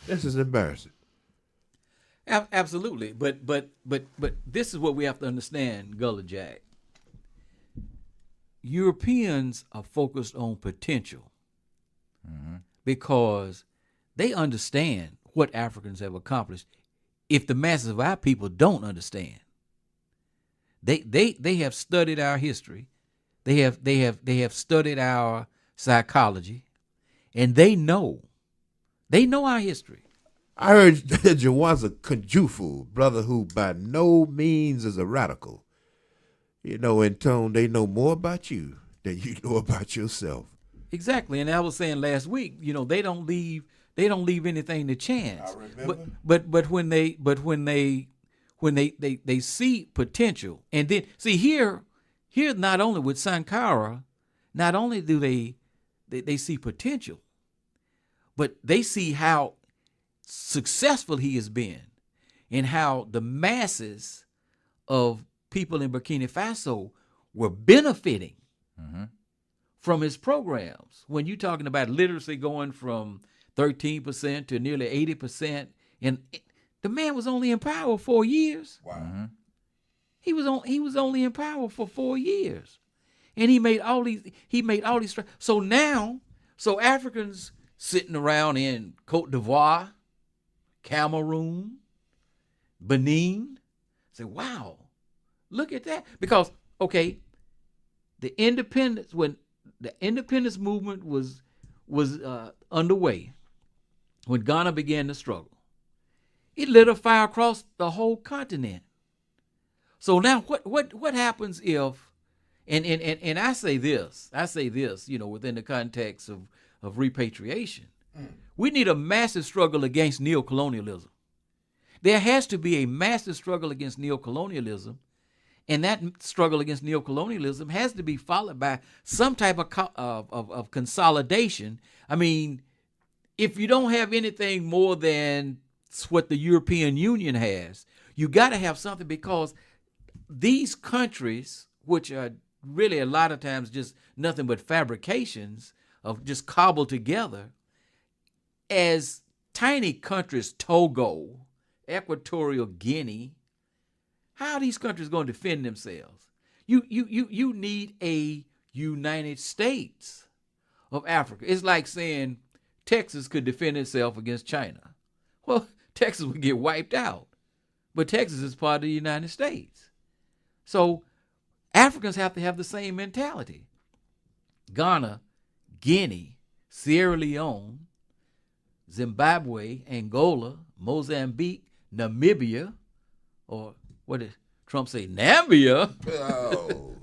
This is embarrassing. Absolutely, but this is what we have to understand, Gullah Jack. Europeans are focused on potential because they understand what Africans have accomplished. If the masses of our people don't understand, they have studied our history, they have studied our psychology, and they know our history. I heard Jawaza Kunjufu, brother who by no means is a radical. In tone, they know more about you than you know about yourself. Exactly, and I was saying last week, they don't leave anything to chance. I remember. But when they see potential, and then see here not only with Sankara, not only do they see potential, but they see how successful he has been and how the masses of people in Burkina Faso were benefiting from his programs. When you're talking about literacy going from 13% to nearly 80%, and the man was only in power 4 years. Wow. He was only in power for 4 years, and he made all these. So Africans sitting around in Cote d'Ivoire, Cameroon, Benin, say, "Wow, look at that!" Because when the independence movement was underway, when Ghana began to struggle, it lit a fire across the whole continent. So now what happens if, and I say this, within the context of repatriation, we need a massive struggle against neocolonialism. There has to be a massive struggle against neocolonialism, and that struggle against neocolonialism has to be followed by some type of consolidation. I mean, if you don't have anything more than what the European Union has, you got to have something, because these countries, which are really a lot of times just nothing but fabrications of just cobbled together, as tiny countries, Togo, Equatorial Guinea, how are these countries going to defend themselves? You need a United States of Africa. It's like saying Texas could defend itself against China. Well, Texas would get wiped out. But Texas is part of the United States. So Africans have to have the same mentality. Ghana, Guinea, Sierra Leone, Zimbabwe, Angola, Mozambique, Namibia, or what did Trump say? Nambia. Oh.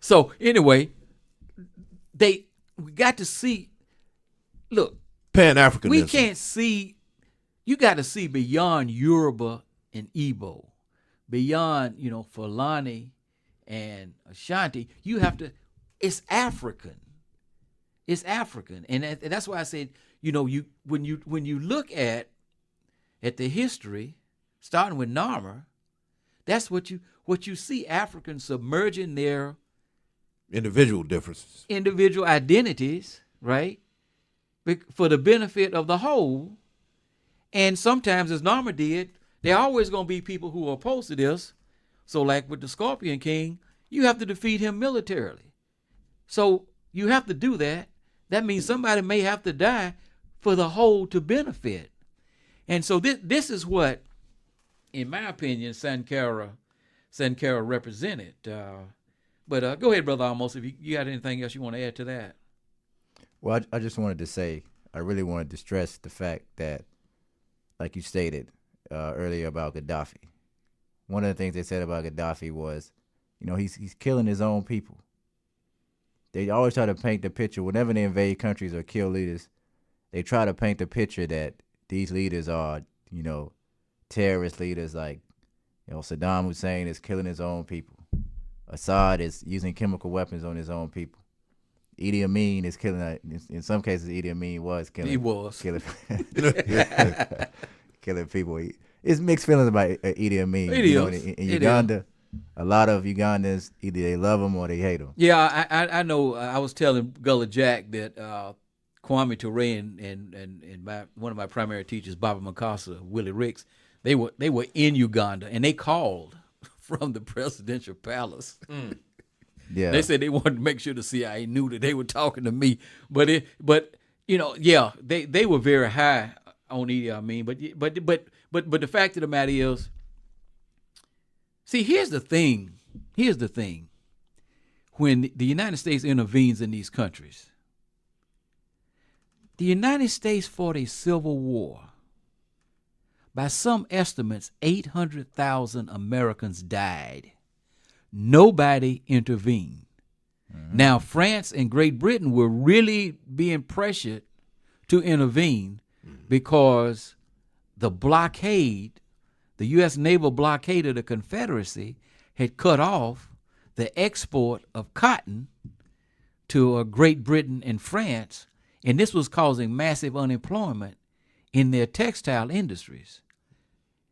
So anyway, we got to see. Look, Pan-Africanism. we can't see. You got to see beyond Yoruba and Igbo, beyond Fulani and Ashanti. You have to. It's African. It's African, and that's why I said, when you look at the history, starting with Narmer, that's what you see: Africans submerging their individual differences, individual identities, right, for the benefit of the whole. And sometimes, as Narmer did, there are always going to be people who are opposed to this. So, like with the Scorpion King, you have to defeat him militarily. So you have to do that. That means somebody may have to die for the whole to benefit. And so this is what, in my opinion, Sankara represented. But go ahead, Brother Amos, if you got anything else you want to add to that. Well, I just wanted to say, I really wanted to stress the fact that like you stated earlier about Gaddafi. One of the things they said about Gaddafi was, he's killing his own people. They always try to paint the picture whenever they invade countries or kill leaders. They try to paint the picture that these leaders are, terrorist leaders. Like, Saddam Hussein is killing his own people. Assad is using chemical weapons on his own people. Idi Amin is killing. In some cases, Idi Amin was killing. He was killing, killing people. It's mixed feelings about Idi Amin. In Uganda, a lot of Ugandans either they love him or they hate him. Yeah, I know. I was telling Gullah Jack that Kwame Ture and one of my primary teachers, Baba Makasa, Willie Ricks, they were in Uganda and they called from the presidential palace. Yeah, they said they wanted to make sure the CIA knew that they were talking to me. But they were very high on Idi Amin. But the fact of the matter is, see, here's the thing. When the United States intervenes in these countries, the United States fought a civil war. By some estimates, 800,000 Americans died. Nobody intervened. Mm-hmm. Now, France and Great Britain were really being pressured to intervene because the blockade, the U.S. naval blockade of the Confederacy, had cut off the export of cotton to Great Britain and France, and this was causing massive unemployment in their textile industries.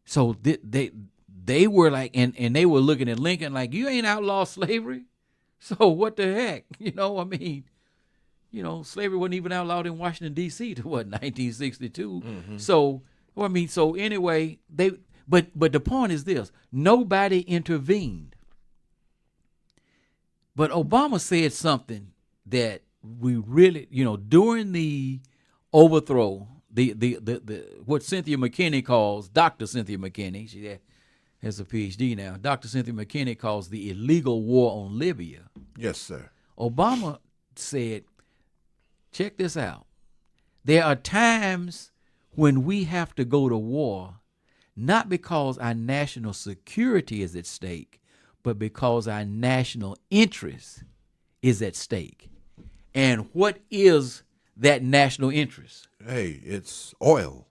So they were like, and they were looking at Lincoln like, you ain't outlawed slavery, so what the heck? Slavery wasn't even outlawed in Washington, D.C. to 1962. Mm-hmm. So anyway, but the point is this: nobody intervened. But Obama said something that we really, during the overthrow, the what Cynthia McKinney calls, Dr. Cynthia McKinney, she has a PhD now, Dr. Cynthia McKinney calls the illegal war on Libya. Yes, sir. Obama said, check this out. There are times when we have to go to war, not because our national security is at stake, but because our national interest is at stake. And what is that national interest? Hey, it's oil.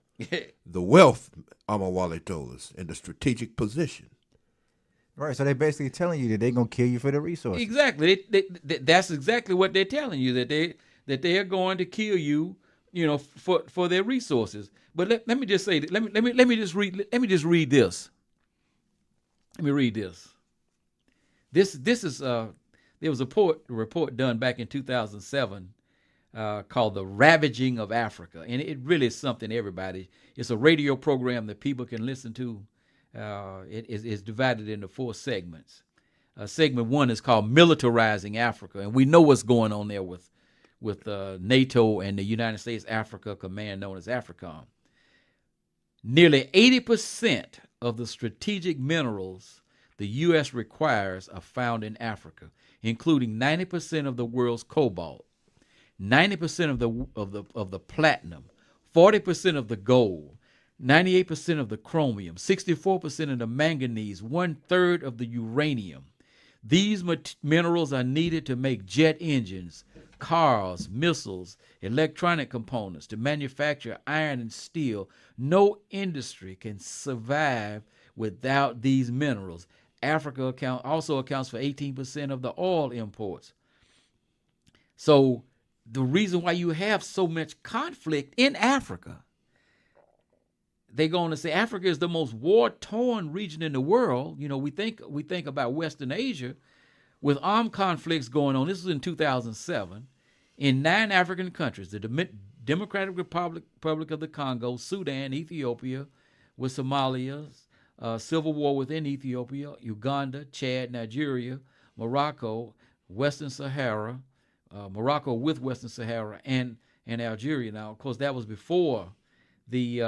The wealth, Amawale told us, and the strategic position. Right, so they're basically telling you that they're going to kill you for the resources. Exactly. That's exactly what they're telling you, that they are going to kill you, for their resources. But let me just say, let me just read this. Let me read this. This is there was a report done back in 2007 called "The Ravaging of Africa," and it really is something everybody. It's a radio program that people can listen to. It is divided into 4 segments. Segment 1 is called "Militarizing Africa," and we know what's going on there with NATO and the United States Africa Command, known as Afrikan. Nearly 80% of the strategic minerals the U.S. requires are found in Africa, including 90% of the world's cobalt, 90% of the platinum, 40% of the gold, 98% of the chromium, 64% of the manganese, 1/3 of the uranium. These minerals are needed to make jet engines, cars, missiles, electronic components, to manufacture iron and steel. No industry can survive without these minerals. Africa also accounts for 18% of the oil imports. So the reason why you have so much conflict in Africa, they're going to say Africa is the most war-torn region in the world. We think about Western Asia with armed conflicts going on. This was in 2007 in 9 African countries: the Democratic Republic of the Congo, Sudan, Ethiopia, with Somalia, civil war within Ethiopia, Uganda, Chad, Nigeria, Morocco, Western Sahara, Morocco with Western Sahara, and Algeria. Now, of course, that was before the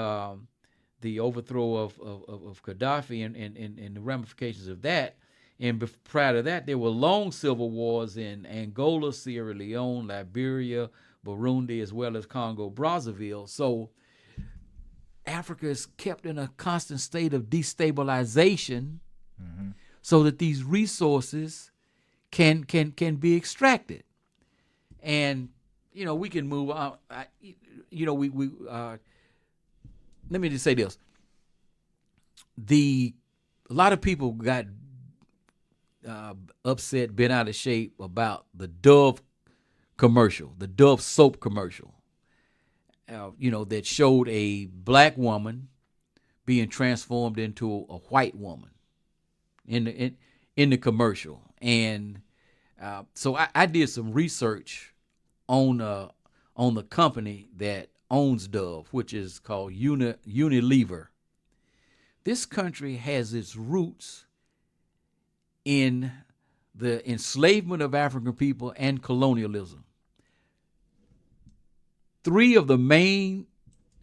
overthrow of Gaddafi and the ramifications of that. And prior to that, there were long civil wars in Angola, Sierra Leone, Liberia, Burundi, as well as Congo, Brazzaville. So Africa is kept in a constant state of destabilization, so that these resources can be extracted. And we can move on. Let me just say this: a lot of people got upset, bent out of shape about the Dove commercial, the Dove soap commercial. That showed a black woman being transformed into a white woman in the commercial. And so I did some research on the company that owns Dove, which is called Unilever. This country has its roots in the enslavement of African people and colonialism. 3 of the main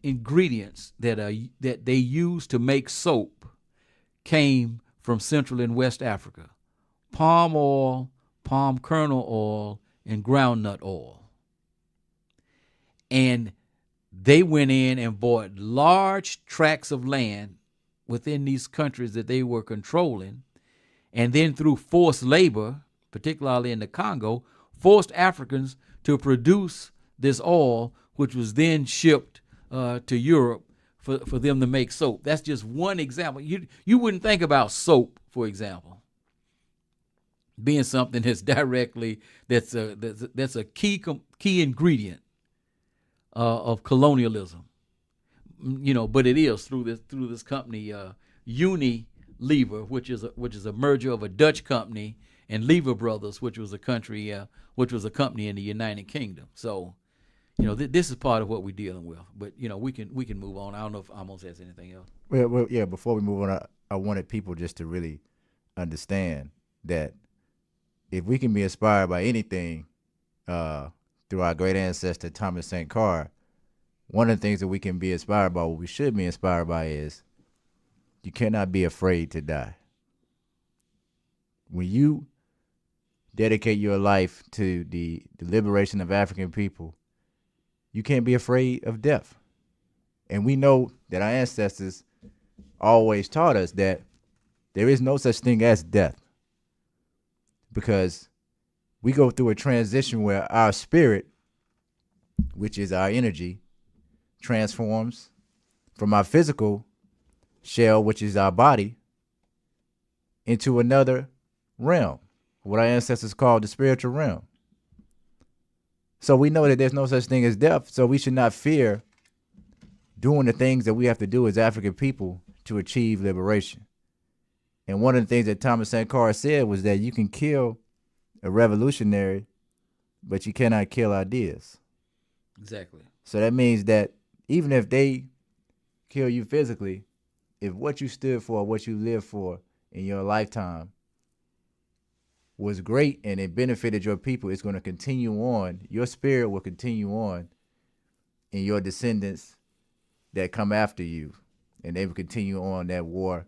ingredients that they use to make soap came from Central and West Africa: palm oil, palm kernel oil, and groundnut oil. And they went in and bought large tracts of land within these countries that they were controlling, and then through forced labor, particularly in the Congo, forced Africans to produce this oil, which was then shipped to Europe for them to make soap. That's just one example. You wouldn't think about soap, for example, being something that's a key ingredient of colonialism. But it is through this company, Unilever, which is a merger of a Dutch company and Lever Brothers, which was a company in the United Kingdom. So, this is part of what we're dealing with. But we can move on. I don't know if Amos has anything else. Well, yeah. Before we move on, I wanted people just to really understand that if we can be inspired by anything through our great ancestor Thomas Sankara, one of the things that we can be inspired by, what we should be inspired by, is you cannot be afraid to die. When you dedicate your life to the liberation of African people, you can't be afraid of death. And we know that our ancestors always taught us that there is no such thing as death, because we go through a transition where our spirit, which is our energy, transforms from our physical shell, which is our body, into another realm, what our ancestors called the spiritual realm. So we know that there's no such thing as death, so we should not fear doing the things that we have to do as African people to achieve liberation. And one of the things that Thomas Sankara said was that you can kill a revolutionary, but you cannot kill ideas. Exactly. So that means that even if they kill you physically, if what you stood for, what you lived for in your lifetime was great and it benefited your people, it's going to continue on. Your spirit will continue on in your descendants that come after you, and they will continue on that war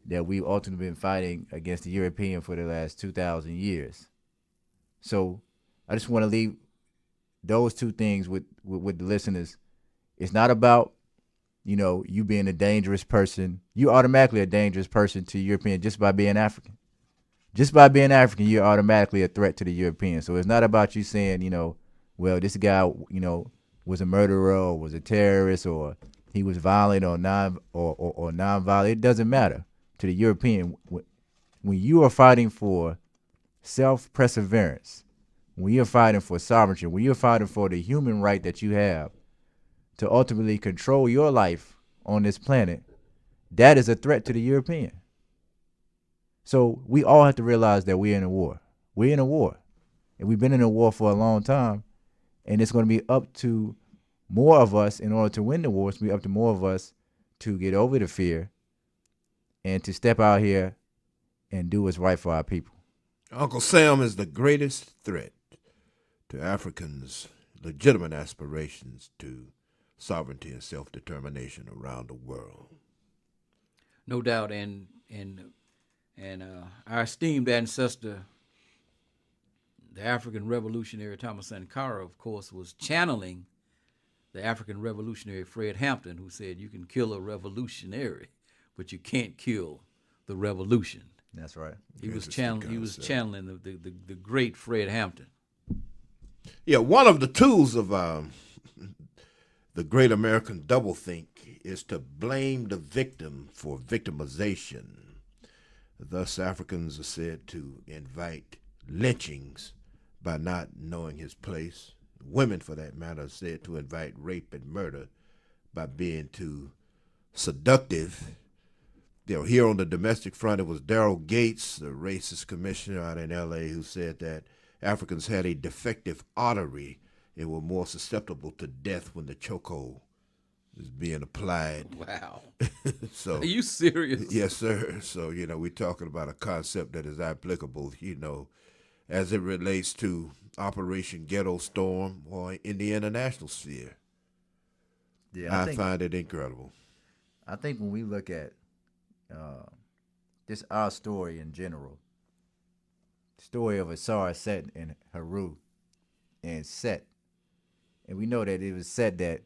that we've ultimately been fighting against the European for the last 2,000 years. So I just want to leave those two things with the listeners. It's not about, you being a dangerous person. You automatically a dangerous person to European just by being African. Just by being African, you're automatically a threat to the European. So it's not about you saying, well, this guy, was a murderer or was a terrorist or he was violent or non-violent. It doesn't matter to the European. When you are fighting for self-perseverance, when you're fighting for sovereignty, when you're fighting for the human right that you have to ultimately control your life on this planet, that is a threat to the European. So we all have to realize that we're in a war. We're in a war. And we've been in a war for a long time. And it's going to be up to more of us in order to win the war. It's going to be up to more of us to get over the fear and to step out here and do what's right for our people. Uncle Sam is the greatest threat to Africans' legitimate aspirations to sovereignty and self-determination around the world. No doubt, and our esteemed ancestor, the African revolutionary Thomas Sankara, of course, was channeling the African revolutionary Fred Hampton, who said you can kill a revolutionary, but you can't kill the revolution. That's right. He was Interesting channeling the great Fred Hampton. Yeah, one of the tools of the great American doublethink is to blame the victim for victimization. Thus, Africans are said to invite lynchings by not knowing his place. Women, for that matter, are said to invite rape and murder by being too seductive. Here on the domestic front, it was Daryl Gates, the racist commissioner out in L.A., who said that Africans had a defective artery and were more susceptible to death when the chokehold is being applied. Wow. So, are you serious? Yes, sir. So, we're talking about a concept that is applicable, as it relates to Operation Ghetto Storm or in the international sphere. Yeah, I find it incredible. I think when we look at just our story in general, story of Asar, Set, and Haru, and Set, and we know that it was Set that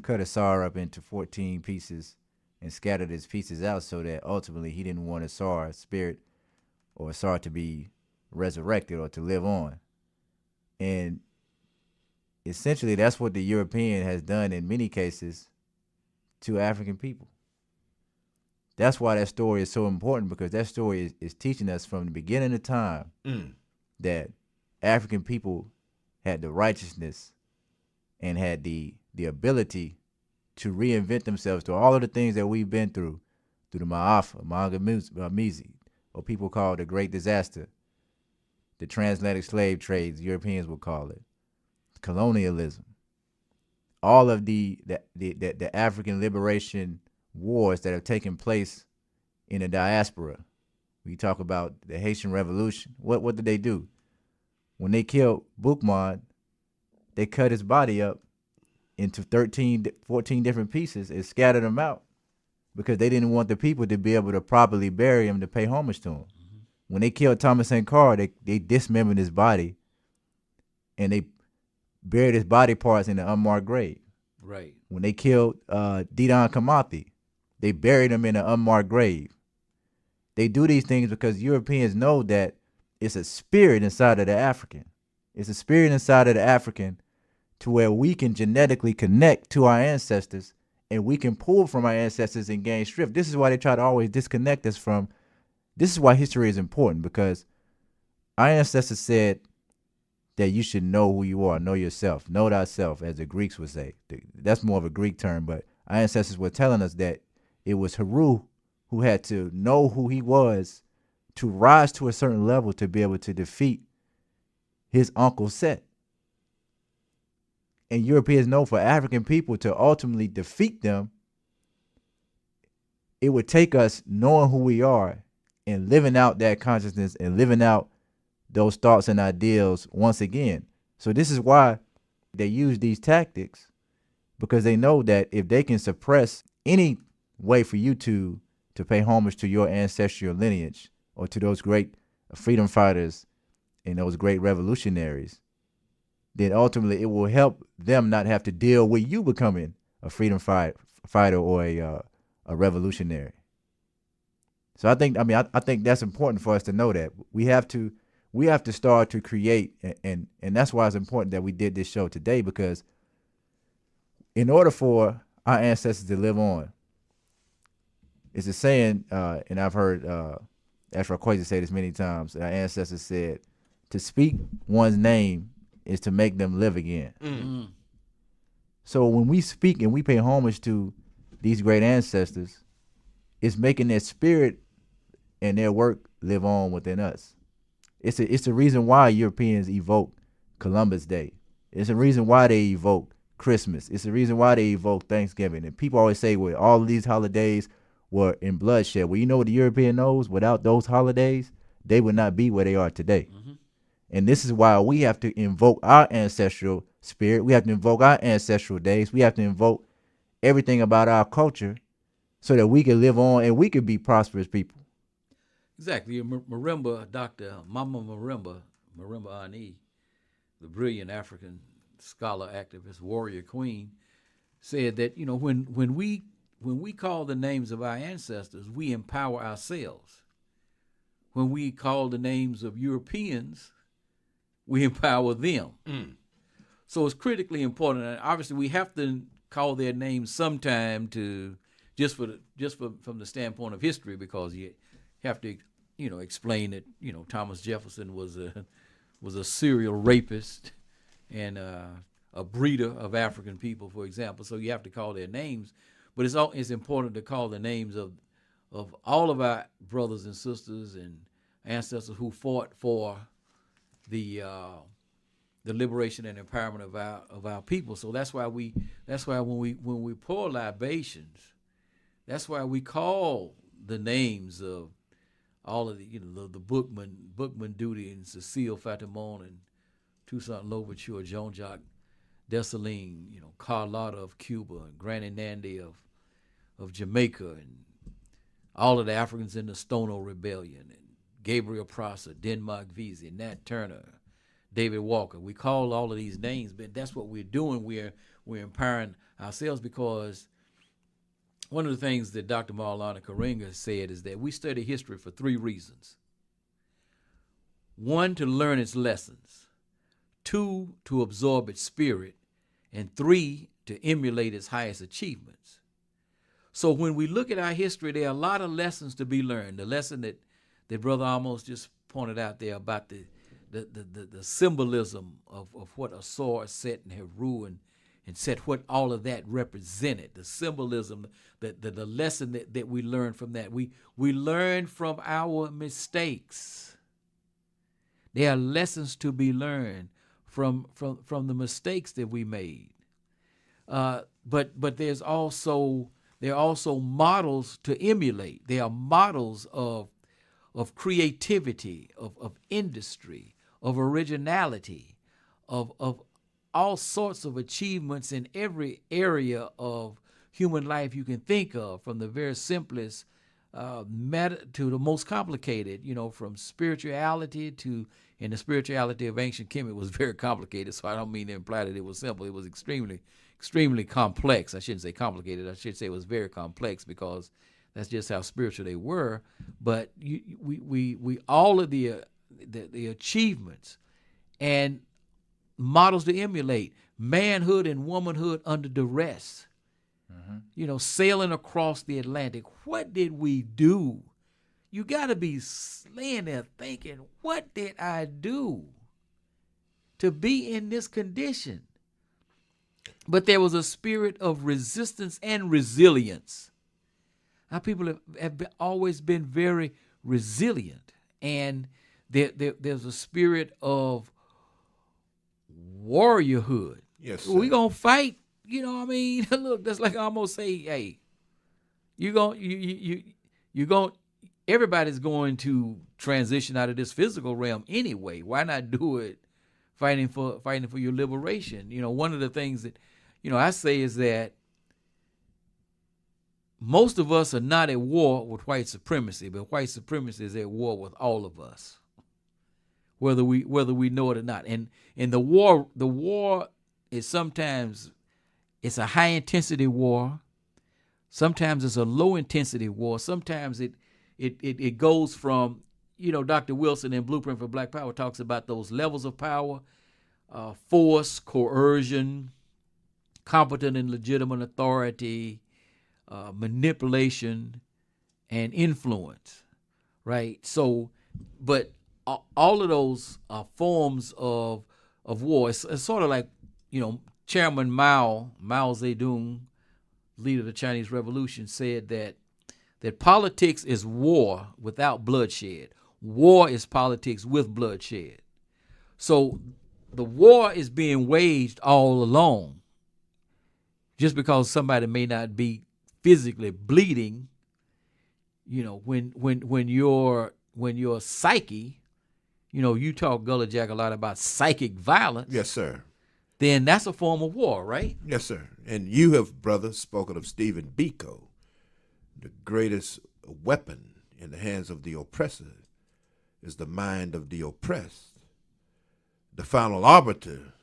cut Asar up into 14 pieces and scattered his pieces out so that ultimately he didn't want Asar's spirit or Asar to be resurrected or to live on. And essentially that's what the European has done in many cases to African people. That's why that story is so important, because that story is teaching us from the beginning of time that African people had the righteousness and had the ability to reinvent themselves to all of the things that we've been through the Ma'afa, Mangamizi, or people call it the Great Disaster, the transatlantic slave trades, Europeans would call it, colonialism, all of the African liberation wars that have taken place in the diaspora. We talk about the Haitian Revolution. What did they do? When they killed Boukman, they cut his body up into 14 different pieces and scattered them out because they didn't want the people to be able to properly bury him to pay homage to him. Mm-hmm. When they killed Thomas Sankara, they dismembered his body and they buried his body parts in an unmarked grave. Right. When they killed Didan Kamathi, they buried him in an unmarked grave. They do these things because Europeans know that it's a spirit inside of the African. It's a spirit inside of the African to where we can genetically connect to our ancestors and we can pull from our ancestors and gain strength. This is why they try to always disconnect us from. This is why history is important, because our ancestors said that you should know who you are, know yourself, know thyself, as the Greeks would say. That's more of a Greek term, but our ancestors were telling us that it was Haru who had to know who he was to rise to a certain level to be able to defeat his uncle Set. And Europeans know for African people to ultimately defeat them, it would take us knowing who we are and living out that consciousness and living out those thoughts and ideals once again. So this is why they use these tactics, because they know that if they can suppress any way for you to pay homage to your ancestral lineage or to those great freedom fighters and those great revolutionaries, then ultimately it will help them not have to deal with you becoming a freedom fighter or a revolutionary. So I think that's important for us to know that we have to start to create, and that's why it's important that we did this show today, because in order for our ancestors to live on, it's a saying, and I've heard Ashra Kwesi say this many times, our ancestors said, to speak one's name is to make them live again. Mm-hmm. So when we speak and we pay homage to these great ancestors, it's making their spirit and their work live on within us. It's the reason why Europeans evoke Columbus Day. It's the reason why they evoke Christmas. It's the reason why they evoke Thanksgiving. And people always say, well, all of these holidays were in bloodshed. Well, you know what the European knows? Without those holidays, they would not be where they are today. Mm-hmm. And this is why we have to invoke our ancestral spirit. We have to invoke our ancestral days. We have to invoke everything about our culture so that we can live on and we can be prosperous people. Exactly. Marimba, Dr. Mama Marimba Ani, the brilliant African scholar, activist, warrior queen, said that, you know, when we call the names of our ancestors, we empower ourselves. When we call the names of Europeans, we empower them. So it's critically important. And obviously, we have to call their names sometime to from the standpoint of history, because you have to, you know, explain that, you know, Thomas Jefferson was a serial rapist and a breeder of African people, for example. So you have to call their names, but it's important to call the names of all of our brothers and sisters and ancestors who fought for the liberation and empowerment of our people. So that's why when we pour libations, that's why we call the names of all of the, you know, the Bookman Duty and Cecile Fatimon and Toussaint Louverture, Jean-Jacques Dessalines, you know, Carlotta of Cuba and Granny Nandy of Jamaica, and all of the Africans in the Stono Rebellion, and Gabriel Prosser, Denmark Vesey, Nat Turner, David Walker. We call all of these names, but that's what we're doing. We're empowering ourselves, because one of the things that Dr. Maulana Karenga said is that we study history for 3 reasons. 1, to learn its lessons. 2, to absorb its spirit. And 3, to emulate its highest achievements. So when we look at our history, there are a lot of lessons to be learned. The lesson that Brother Amos just pointed out there about the symbolism of what a sword, Set, and Heru and Set, what all of that represented, the symbolism, the lesson that we learned from that. We learn from our mistakes. There are lessons to be learned from the mistakes that we made. But there are also models to emulate. There are models of creativity, of industry, of originality, of all sorts of achievements in every area of human life you can think of, from the very simplest to the most complicated, you know, from spirituality to, and the spirituality of ancient Kemet was very complicated, so I don't mean to imply that it was simple. It was extremely complex. I shouldn't say complicated. I should say it was very complex, because that's just how spiritual they were. But we all of the achievements and models to emulate, manhood and womanhood under duress, you know, sailing across the Atlantic. What did we do? You got to be laying there thinking, what did I do to be in this condition? But there was a spirit of resistance and resilience. Our people have always been very resilient, and there's a spirit of warriorhood. Yes, sir. We gonna fight. You know what I mean? Look, that's like I almost say, hey, everybody's going to transition out of this physical realm anyway. Why not do it fighting for your liberation? You know, one of the things that, you know, I say is that most of us are not at war with white supremacy, but white supremacy is at war with all of us, whether we know it or not. And the war is sometimes it's a high intensity war. Sometimes it's a low intensity war. Sometimes it goes from, you know, Dr. Wilson in Blueprint for Black Power talks about those levels of power, force, coercion, competent and legitimate authority, manipulation, and influence, right? So, but all of those forms of war, it's sort of like, you know, Chairman Mao Zedong, leader of the Chinese Revolution, said that politics is war without bloodshed. War is politics with bloodshed. So the war is being waged all along. Just because somebody may not be physically bleeding, you know, when your psyche, you know, you talk, Gullah Jack, a lot about psychic violence. Yes, sir. Then that's a form of war, right? Yes, sir. And you have, brother, spoken of Stephen Biko. The greatest weapon in the hands of the oppressor is the mind of the oppressed. The final arbiter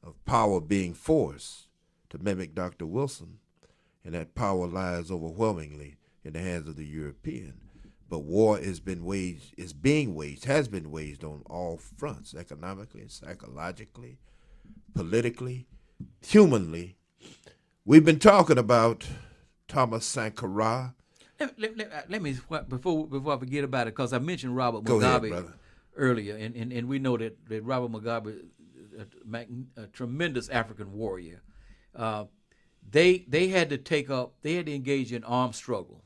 of power being forced to mimic Dr. Wilson, and that power lies overwhelmingly in the hands of the European. But war has been waged on all fronts, economically, psychologically, politically, humanly. We've been talking about Thomas Sankara. Let me, before I forget about it, because I mentioned Robert Go ahead, Mugabe brother. earlier, and we know that Robert Mugabe, a tremendous African warrior, they had to engage in armed struggle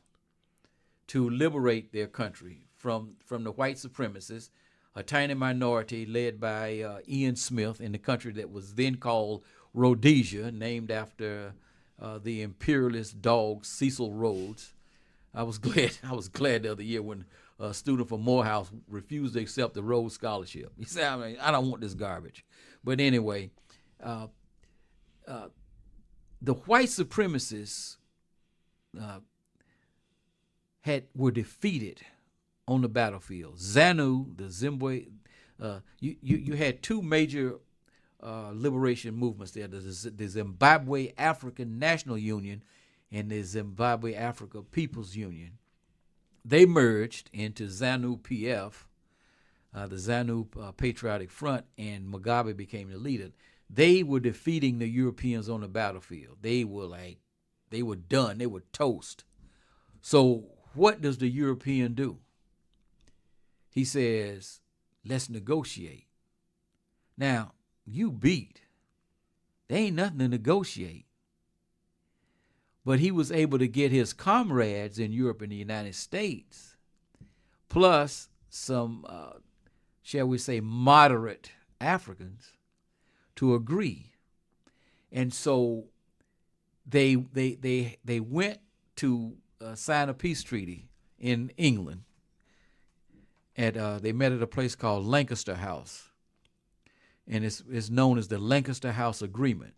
to liberate their country from the white supremacists, a tiny minority led by Ian Smith in the country that was then called Rhodesia, named after the imperialist dog Cecil Rhodes. I was glad the other year when a student from Morehouse refused to accept the Rhodes Scholarship. He said, I don't want this garbage. But anyway, the white supremacists were defeated on the battlefield. ZANU, the Zimbabwe, you had two major liberation movements there, the Zimbabwe African National Union and the Zimbabwe Africa People's Union. They merged into ZANU-PF, the ZANU Patriotic Front, and Mugabe became the leader. They were defeating the Europeans on the battlefield. They were done. They were toast. So what does the European do? He says, let's negotiate. Now, you beat. There ain't nothing to negotiate. But he was able to get his comrades in Europe and the United States, plus some, shall we say, moderate Africans, to agree. And so they went to sign a peace treaty in England. They met at a place called Lancaster House, and it's known as the Lancaster House Agreement.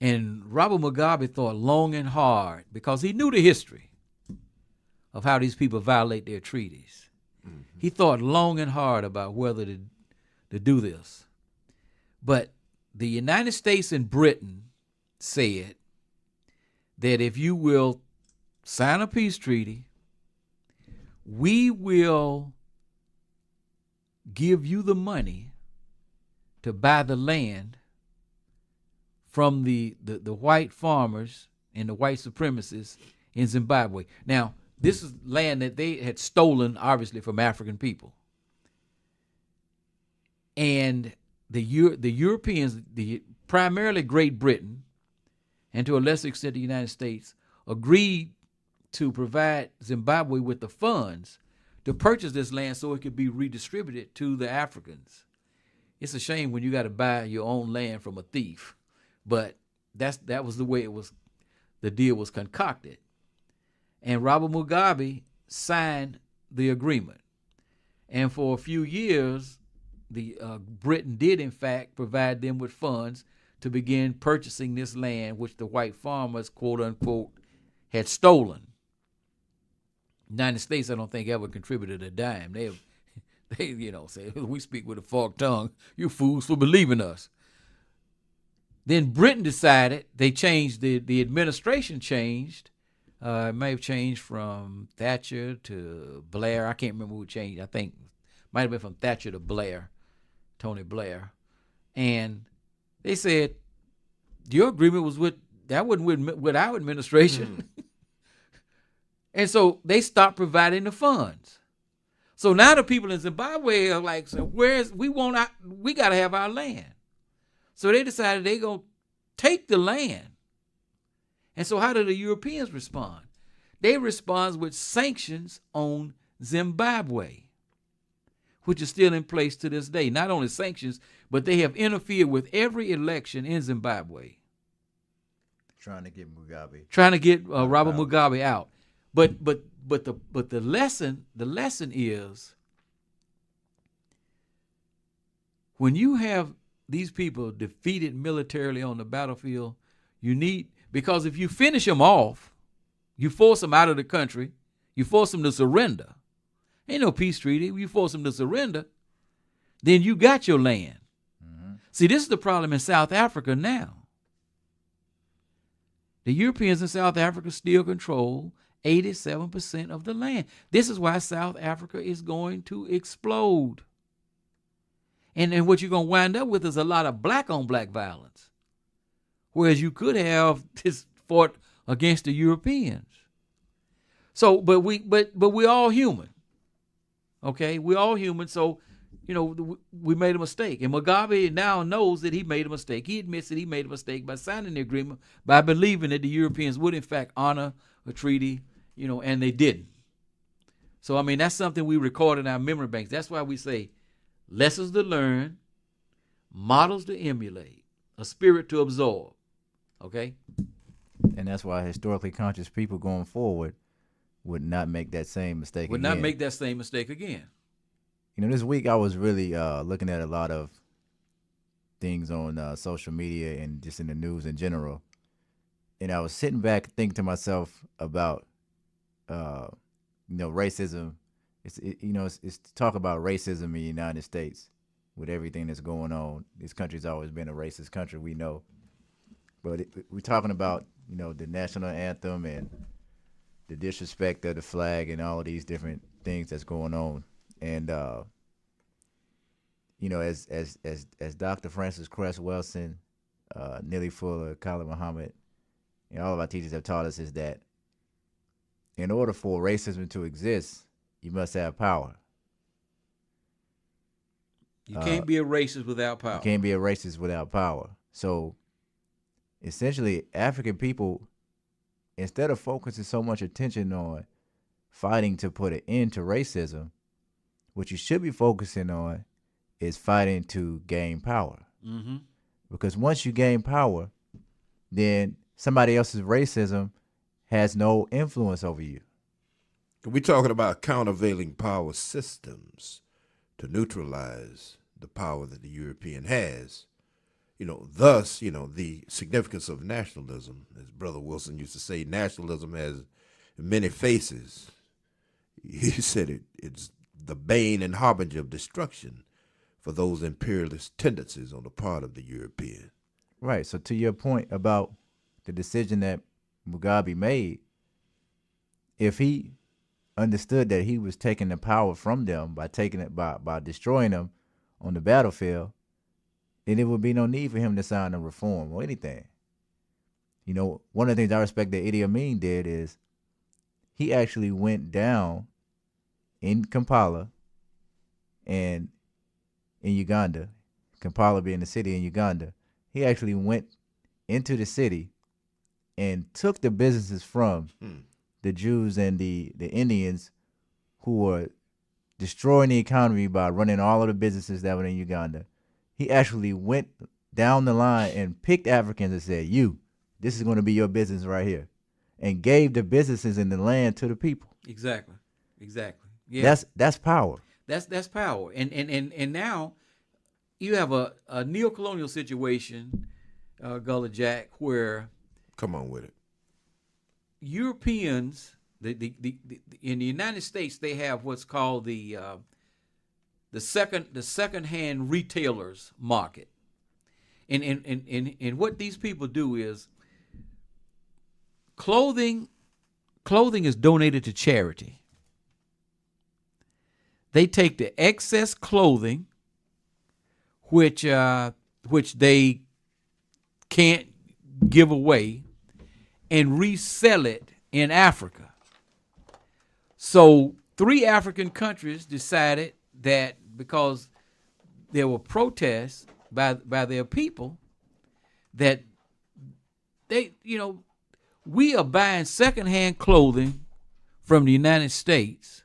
And Robert Mugabe thought long and hard, because he knew the history of how these people violate their treaties. Mm-hmm. He thought long and hard about whether to do this. But the United States and Britain said that if you will sign a peace treaty, we will give you the money to buy the land from the white farmers and the white supremacists in Zimbabwe. Now, this is land that they had stolen, obviously, from African people. And the Europeans, primarily Great Britain, and to a lesser extent the United States, agreed to provide Zimbabwe with the funds to purchase this land so it could be redistributed to the Africans. It's a shame when you got to buy your own land from a thief. But that was the way the deal was concocted. And Robert Mugabe signed the agreement. And for a few years, Britain did, in fact, provide them with funds to begin purchasing this land, which the white farmers, quote unquote, had stolen. The United States, I don't think, ever contributed a dime. They say, we speak with a forked tongue. You fools for believing us. Then Britain decided, they changed, the administration changed. It may have changed from Thatcher to Blair. I can't remember who changed. I think it might have been from Thatcher to Blair, Tony Blair. And they said, your agreement was wasn't with our administration. And so they stopped providing the funds. So now the people in Zimbabwe are like, so we got to have our land. So they decided they're going to take the land. And so how do the Europeans respond? They respond with sanctions on Zimbabwe, which is still in place to this day. Not only sanctions, but they have interfered with every election in Zimbabwe. Trying to get Mugabe. Trying to get Robert Mugabe out. But the lesson is, when you have these people defeated militarily on the battlefield, because if you finish them off, you force them out of the country, you force them to surrender. Ain't no peace treaty. You force them to surrender, then you got your land. Mm-hmm. See, this is the problem in South Africa now. The Europeans in South Africa still control 87% of the land. This is why South Africa is going to explode. And what you're going to wind up with is a lot of black-on-black violence. Whereas you could have this fought against the Europeans. So, but we're all human. Okay? We're all human, so, we made a mistake. And Mugabe now knows that he made a mistake. He admits that he made a mistake by signing the agreement, by believing that the Europeans would, in fact, honor a treaty, and they didn't. So, I mean, that's something we record in our memory banks. That's why we say lessons to learn, models to emulate, a spirit to absorb. Okay? And that's why historically conscious people going forward would not make that same mistake again. Would not make that same mistake again. This week I was really looking at a lot of things on social media and just in the news in general. And I was sitting back thinking to myself about, racism. It's to talk about racism in the United States with everything that's going on. This country's always been a racist country, we know. But we're talking about, the national anthem and the disrespect of the flag and all of these different things that's going on. And, as Dr. Francis Cress Wilson, Neely Fuller, Khalid Muhammad, and all of our teachers have taught us is that in order for racism to exist, you must have power. You can't be a racist without power. You can't be a racist without power. So, essentially, African people, instead of focusing so much attention on fighting to put an end to racism, what you should be focusing on is fighting to gain power. Mm-hmm. Because once you gain power, then somebody else's racism has no influence over you. We're talking about countervailing power systems to neutralize the power that the European has. Thus, the significance of nationalism, as Brother Wilson used to say, nationalism has many faces. He said it's the bane and harbinger of destruction for those imperialist tendencies on the part of the European. Right. So to your point about the decision that Mugabe made, if he understood that he was taking the power from them by taking it by destroying them on the battlefield, then there would be no need for him to sign a reform or anything. One of the things I respect that Idi Amin did is he actually went down in Kampala and in Uganda, Kampala being the city in Uganda, he actually went into the city and took the businesses from the Jews and the Indians who were destroying the economy by running all of the businesses that were in Uganda. He actually went down the line and picked Africans and said, this is going to be your business right here, and gave the businesses in the land to the people. Exactly. Yeah. That's power. That's power. And now you have a neocolonial situation, Gullah Jack, where Come on with it. Europeans, in the United States, they have what's called the second-hand retailers market, and what these people do is clothing is donated to charity. They take the excess clothing, which they can't give away, and resell it in Africa. So 3 African countries decided that because there were protests by their people, that we are buying secondhand clothing from the United States,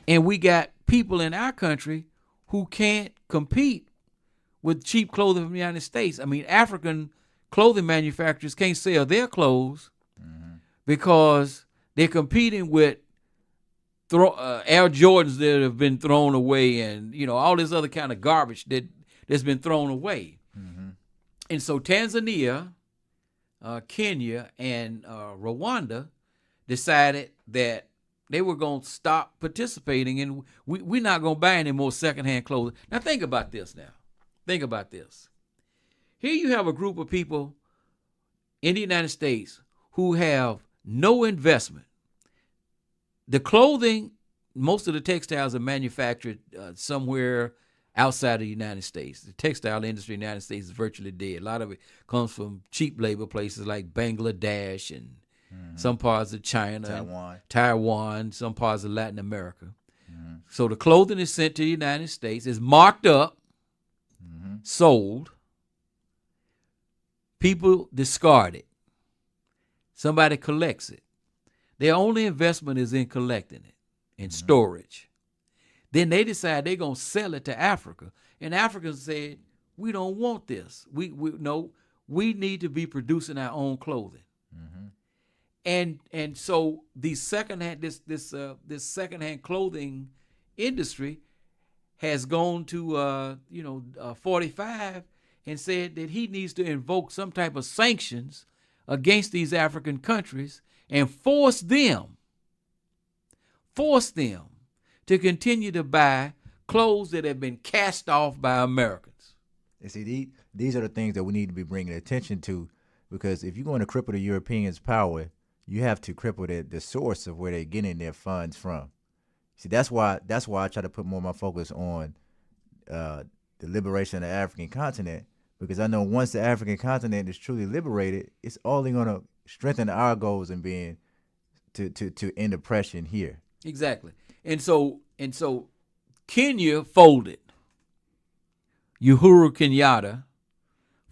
and we got people in our country who can't compete with cheap clothing from the United States. I mean, African clothing manufacturers can't sell their clothes because they're competing with Air Jordans that have been thrown away, and all this other kind of garbage that's been thrown away. And so Tanzania, Kenya, and Rwanda decided that they were going to stop participating, and we're not going to buy any more secondhand clothing. Now think about this now. Think about this. Here you have a group of people in the United States who have no investment. The clothing, most of the textiles are manufactured somewhere outside of the United States. The textile industry in the United States is virtually dead. A lot of it comes from cheap labor places like Bangladesh and some parts of China, Taiwan, some parts of Latin America. So the clothing is sent to the United States, is marked up, sold. People discard it. Somebody collects it. Their only investment is in collecting it, in storage. Then they decide they're going to sell it to Africa. And Africans said, we don't want this. We need to be producing our own clothing. And so these secondhand this secondhand clothing industry has gone to 45 and said that he needs to invoke some type of sanctions against these African countries and force them to continue to buy clothes that have been cast off by Americans. And see, these are the things that we need to be bringing attention to, because if you're going to cripple the Europeans' power, you have to cripple the source of where they're getting their funds from. See, that's why I try to put more of my focus on the liberation of the African continent, because I know once the African continent is truly liberated, it's only going to strengthen our goals in being to end oppression here. Exactly. And so Kenya folded. Uhuru Kenyatta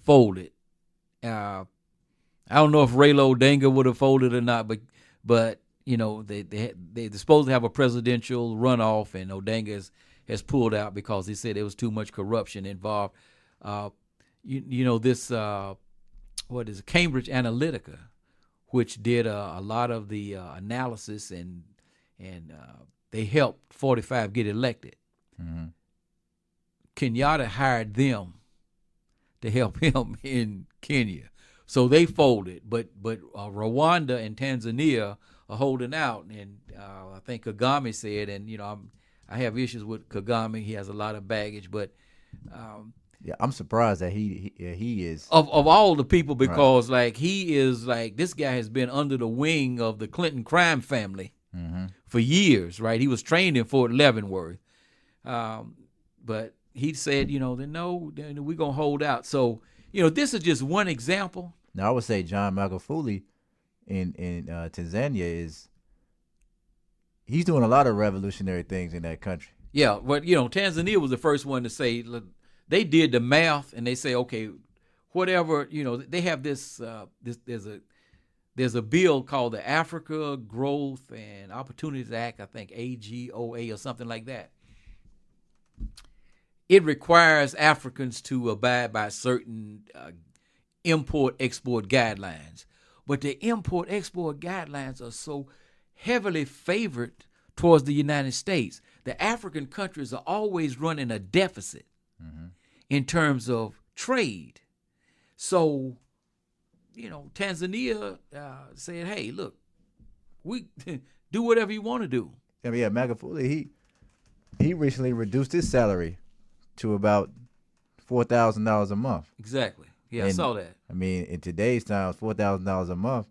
folded. I don't know if Raila Odinga would have folded or not, but they're supposed to have a presidential runoff, and Odinga has pulled out because he said there was too much corruption involved. This what is it, Cambridge Analytica, which did a lot of the analysis and they helped 45 get elected. Kenyatta hired them to help him in Kenya. So they folded, but Rwanda and Tanzania are holding out, and I think Kagame said, and I have issues with Kagame. He has a lot of baggage, but yeah, I'm surprised that he is of all the people, because he is this guy has been under the wing of the Clinton crime family for years, right? He was trained in Fort Leavenworth, but he said, no, we're gonna hold out. So this is just one example. Now I would say John Magufuli in Tanzania he's doing a lot of revolutionary things in that country. Yeah, but Tanzania was the first one to say, look, they did the math and they say, okay, whatever, they have this there's a bill called the Africa Growth and Opportunities Act, I think AGOA or something like that. It requires Africans to abide by certain import-export guidelines. But the import-export guidelines are so heavily favored towards the United States. The African countries are always running a deficit in terms of trade. So, Tanzania said, hey, look, we do whatever you want to do. Yeah, Magufuli, he recently reduced his salary to about $4,000 a month. Exactly. Yeah, I saw that. I mean, in today's times, $4,000 a month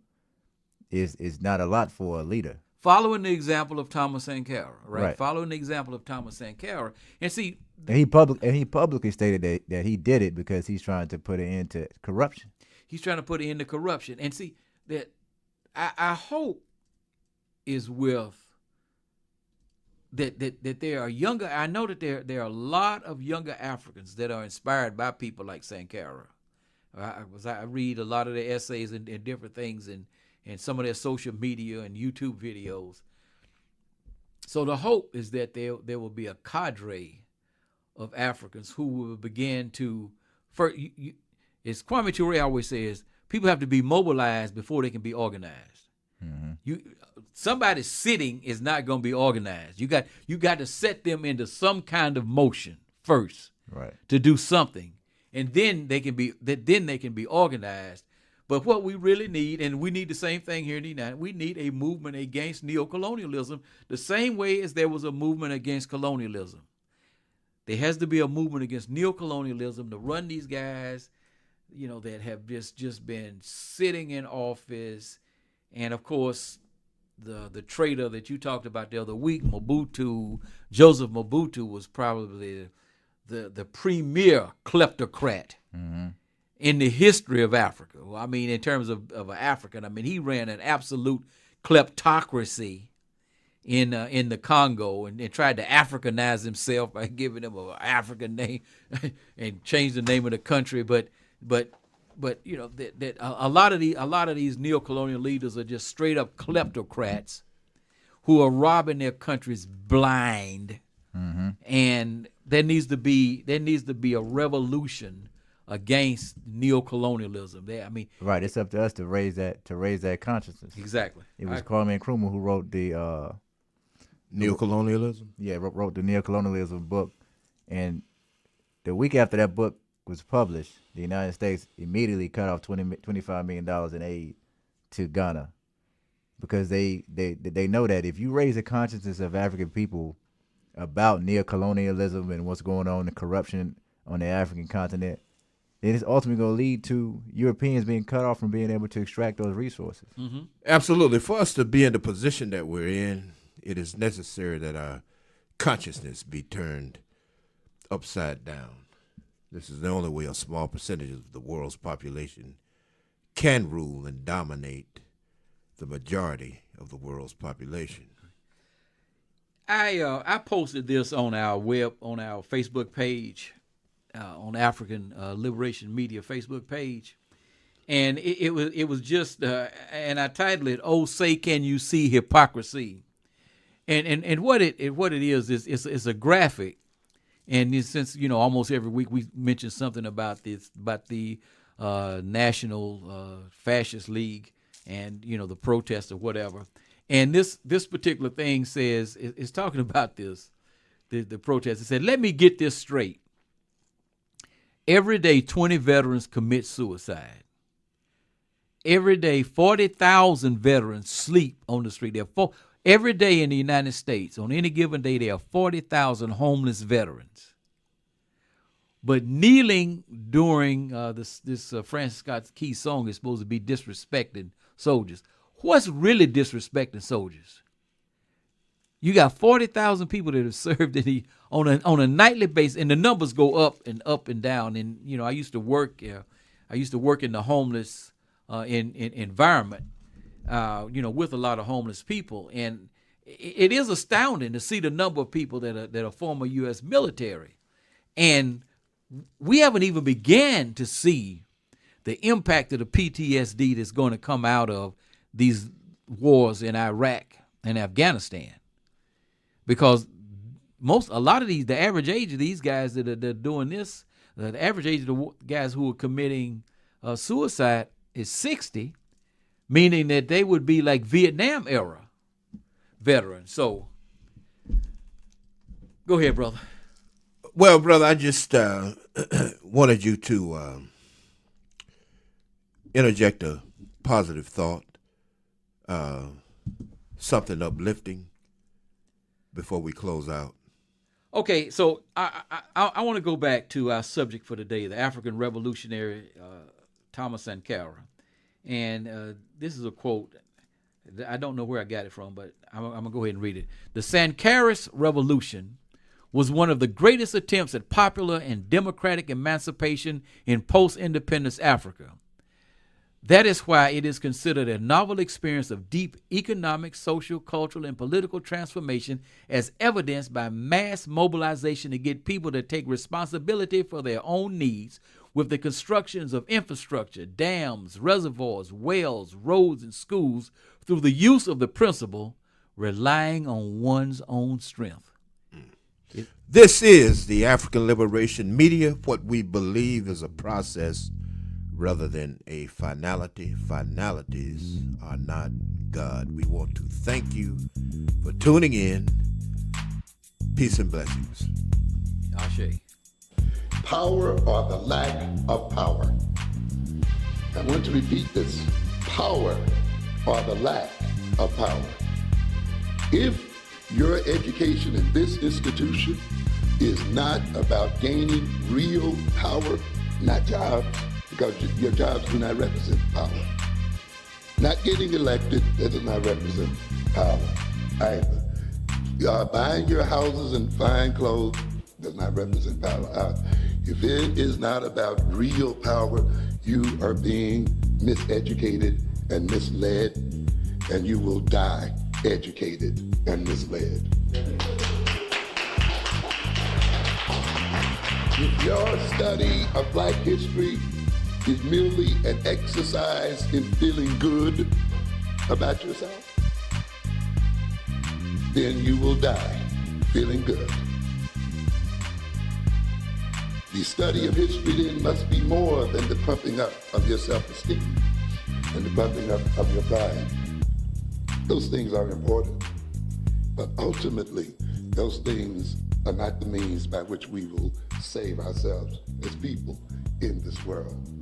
is not a lot for a leader. Following the example of Thomas Sankara, right? Following the example of Thomas Sankara, and see, and he publicly stated that he did it because he's trying to put an end to corruption. He's trying to put an end to corruption, and see that I hope is with that there are younger. I know that there are a lot of younger Africans that are inspired by people like Sankara. I read a lot of their essays and different things and some of their social media and YouTube videos. So the hope is that there will be a cadre of Africans who will begin to, as Kwame Ture always says, people have to be mobilized before they can be organized. Somebody sitting is not going to be organized. You got to set them into some kind of motion first, right, to do something. And then they can be organized. But what we really need, and we need the same thing here in the United States, we need a movement against neocolonialism the same way as there was a movement against colonialism. There has to be a movement against neocolonialism to run these guys, that have just been sitting in office. And of course, the traitor that you talked about the other week, Joseph Mobutu, was probably the premier kleptocrat in the history of Africa. Well, I mean, in terms of an African, I mean, he ran an absolute kleptocracy in the Congo and tried to Africanize himself by giving him an African name and change the name of the country. But that a lot of these neocolonial leaders are just straight up kleptocrats who are robbing their countries blind. And there needs to be a revolution against neocolonialism. Right. It's up to us to raise that consciousness. Exactly. It was Kwame Nkrumah who wrote the Neocolonialism? Yeah, wrote the neocolonialism book, and the week after that book was published, the United States immediately cut off $25 million in aid to Ghana, because they know that if you raise the consciousness of African people about neocolonialism and what's going on, the corruption on the African continent, then it's ultimately going to lead to Europeans being cut off from being able to extract those resources. Absolutely. For us to be in the position that we're in, it is necessary that our consciousness be turned upside down. This is the only way a small percentage of the world's population can rule and dominate the majority of the world's population. I posted this on our Facebook page, on African Liberation Media Facebook page, and it was just and I titled it, "Oh, say can you see hypocrisy?" And what it is it's a graphic, and since almost every week we mention something about the National Fascist League and the protest or whatever, and this particular thing says it's talking about the protest. It said, "Let me get this straight. Every day 20 veterans commit suicide. Every day 40,000 veterans sleep on the street. Every day in the United States, on any given day, there are 40,000 homeless veterans. But kneeling during this Francis Scott Key song is supposed to be disrespecting soldiers. What's really disrespecting soldiers? You got 40,000 people that have served on a nightly basis, and the numbers go up and down. And I used to work in the homeless environment. With a lot of homeless people, and it is astounding to see the number of people that are former U.S. military, and we haven't even began to see the impact of the PTSD that's going to come out of these wars in Iraq and Afghanistan, because the average age of these guys that are doing this, the average age of the guys who are committing suicide is 60. Meaning that they would be like Vietnam era veterans. So, go ahead, brother. Well, brother, I just wanted you to interject a positive thought, something uplifting before we close out. Okay, so I want to go back to our subject for today, the African revolutionary Thomas Sankara. And this is a quote. I don't know where I got it from, but I'm going to go ahead and read it. "The Sankarist Revolution was one of the greatest attempts at popular and democratic emancipation in post-independence Africa. That is why it is considered a novel experience of deep economic, social, cultural, and political transformation, as evidenced by mass mobilization to get people to take responsibility for their own needs with the constructions of infrastructure, dams, reservoirs, wells, roads, and schools through the use of the principle relying on one's own strength." This is the African Liberation Media. What we believe is a process rather than a finality. Finalities are not God. We want to thank you for tuning in. Peace and blessings. Ashe. Power or the lack of power. I want to repeat this. Power or the lack of power. If your education in this institution is not about gaining real power, not jobs, because your jobs do not represent power. Not getting elected, that does not represent power either. Buying your houses and fine clothes does not represent power. If it is not about real power, you are being miseducated and misled, and you will die educated and misled. If your study of Black history is merely an exercise in feeling good about yourself, then you will die feeling good. The study of history then must be more than the pumping up of your self-esteem and the pumping up of your pride. Those things are important, but ultimately, those things are not the means by which we will save ourselves as people in this world.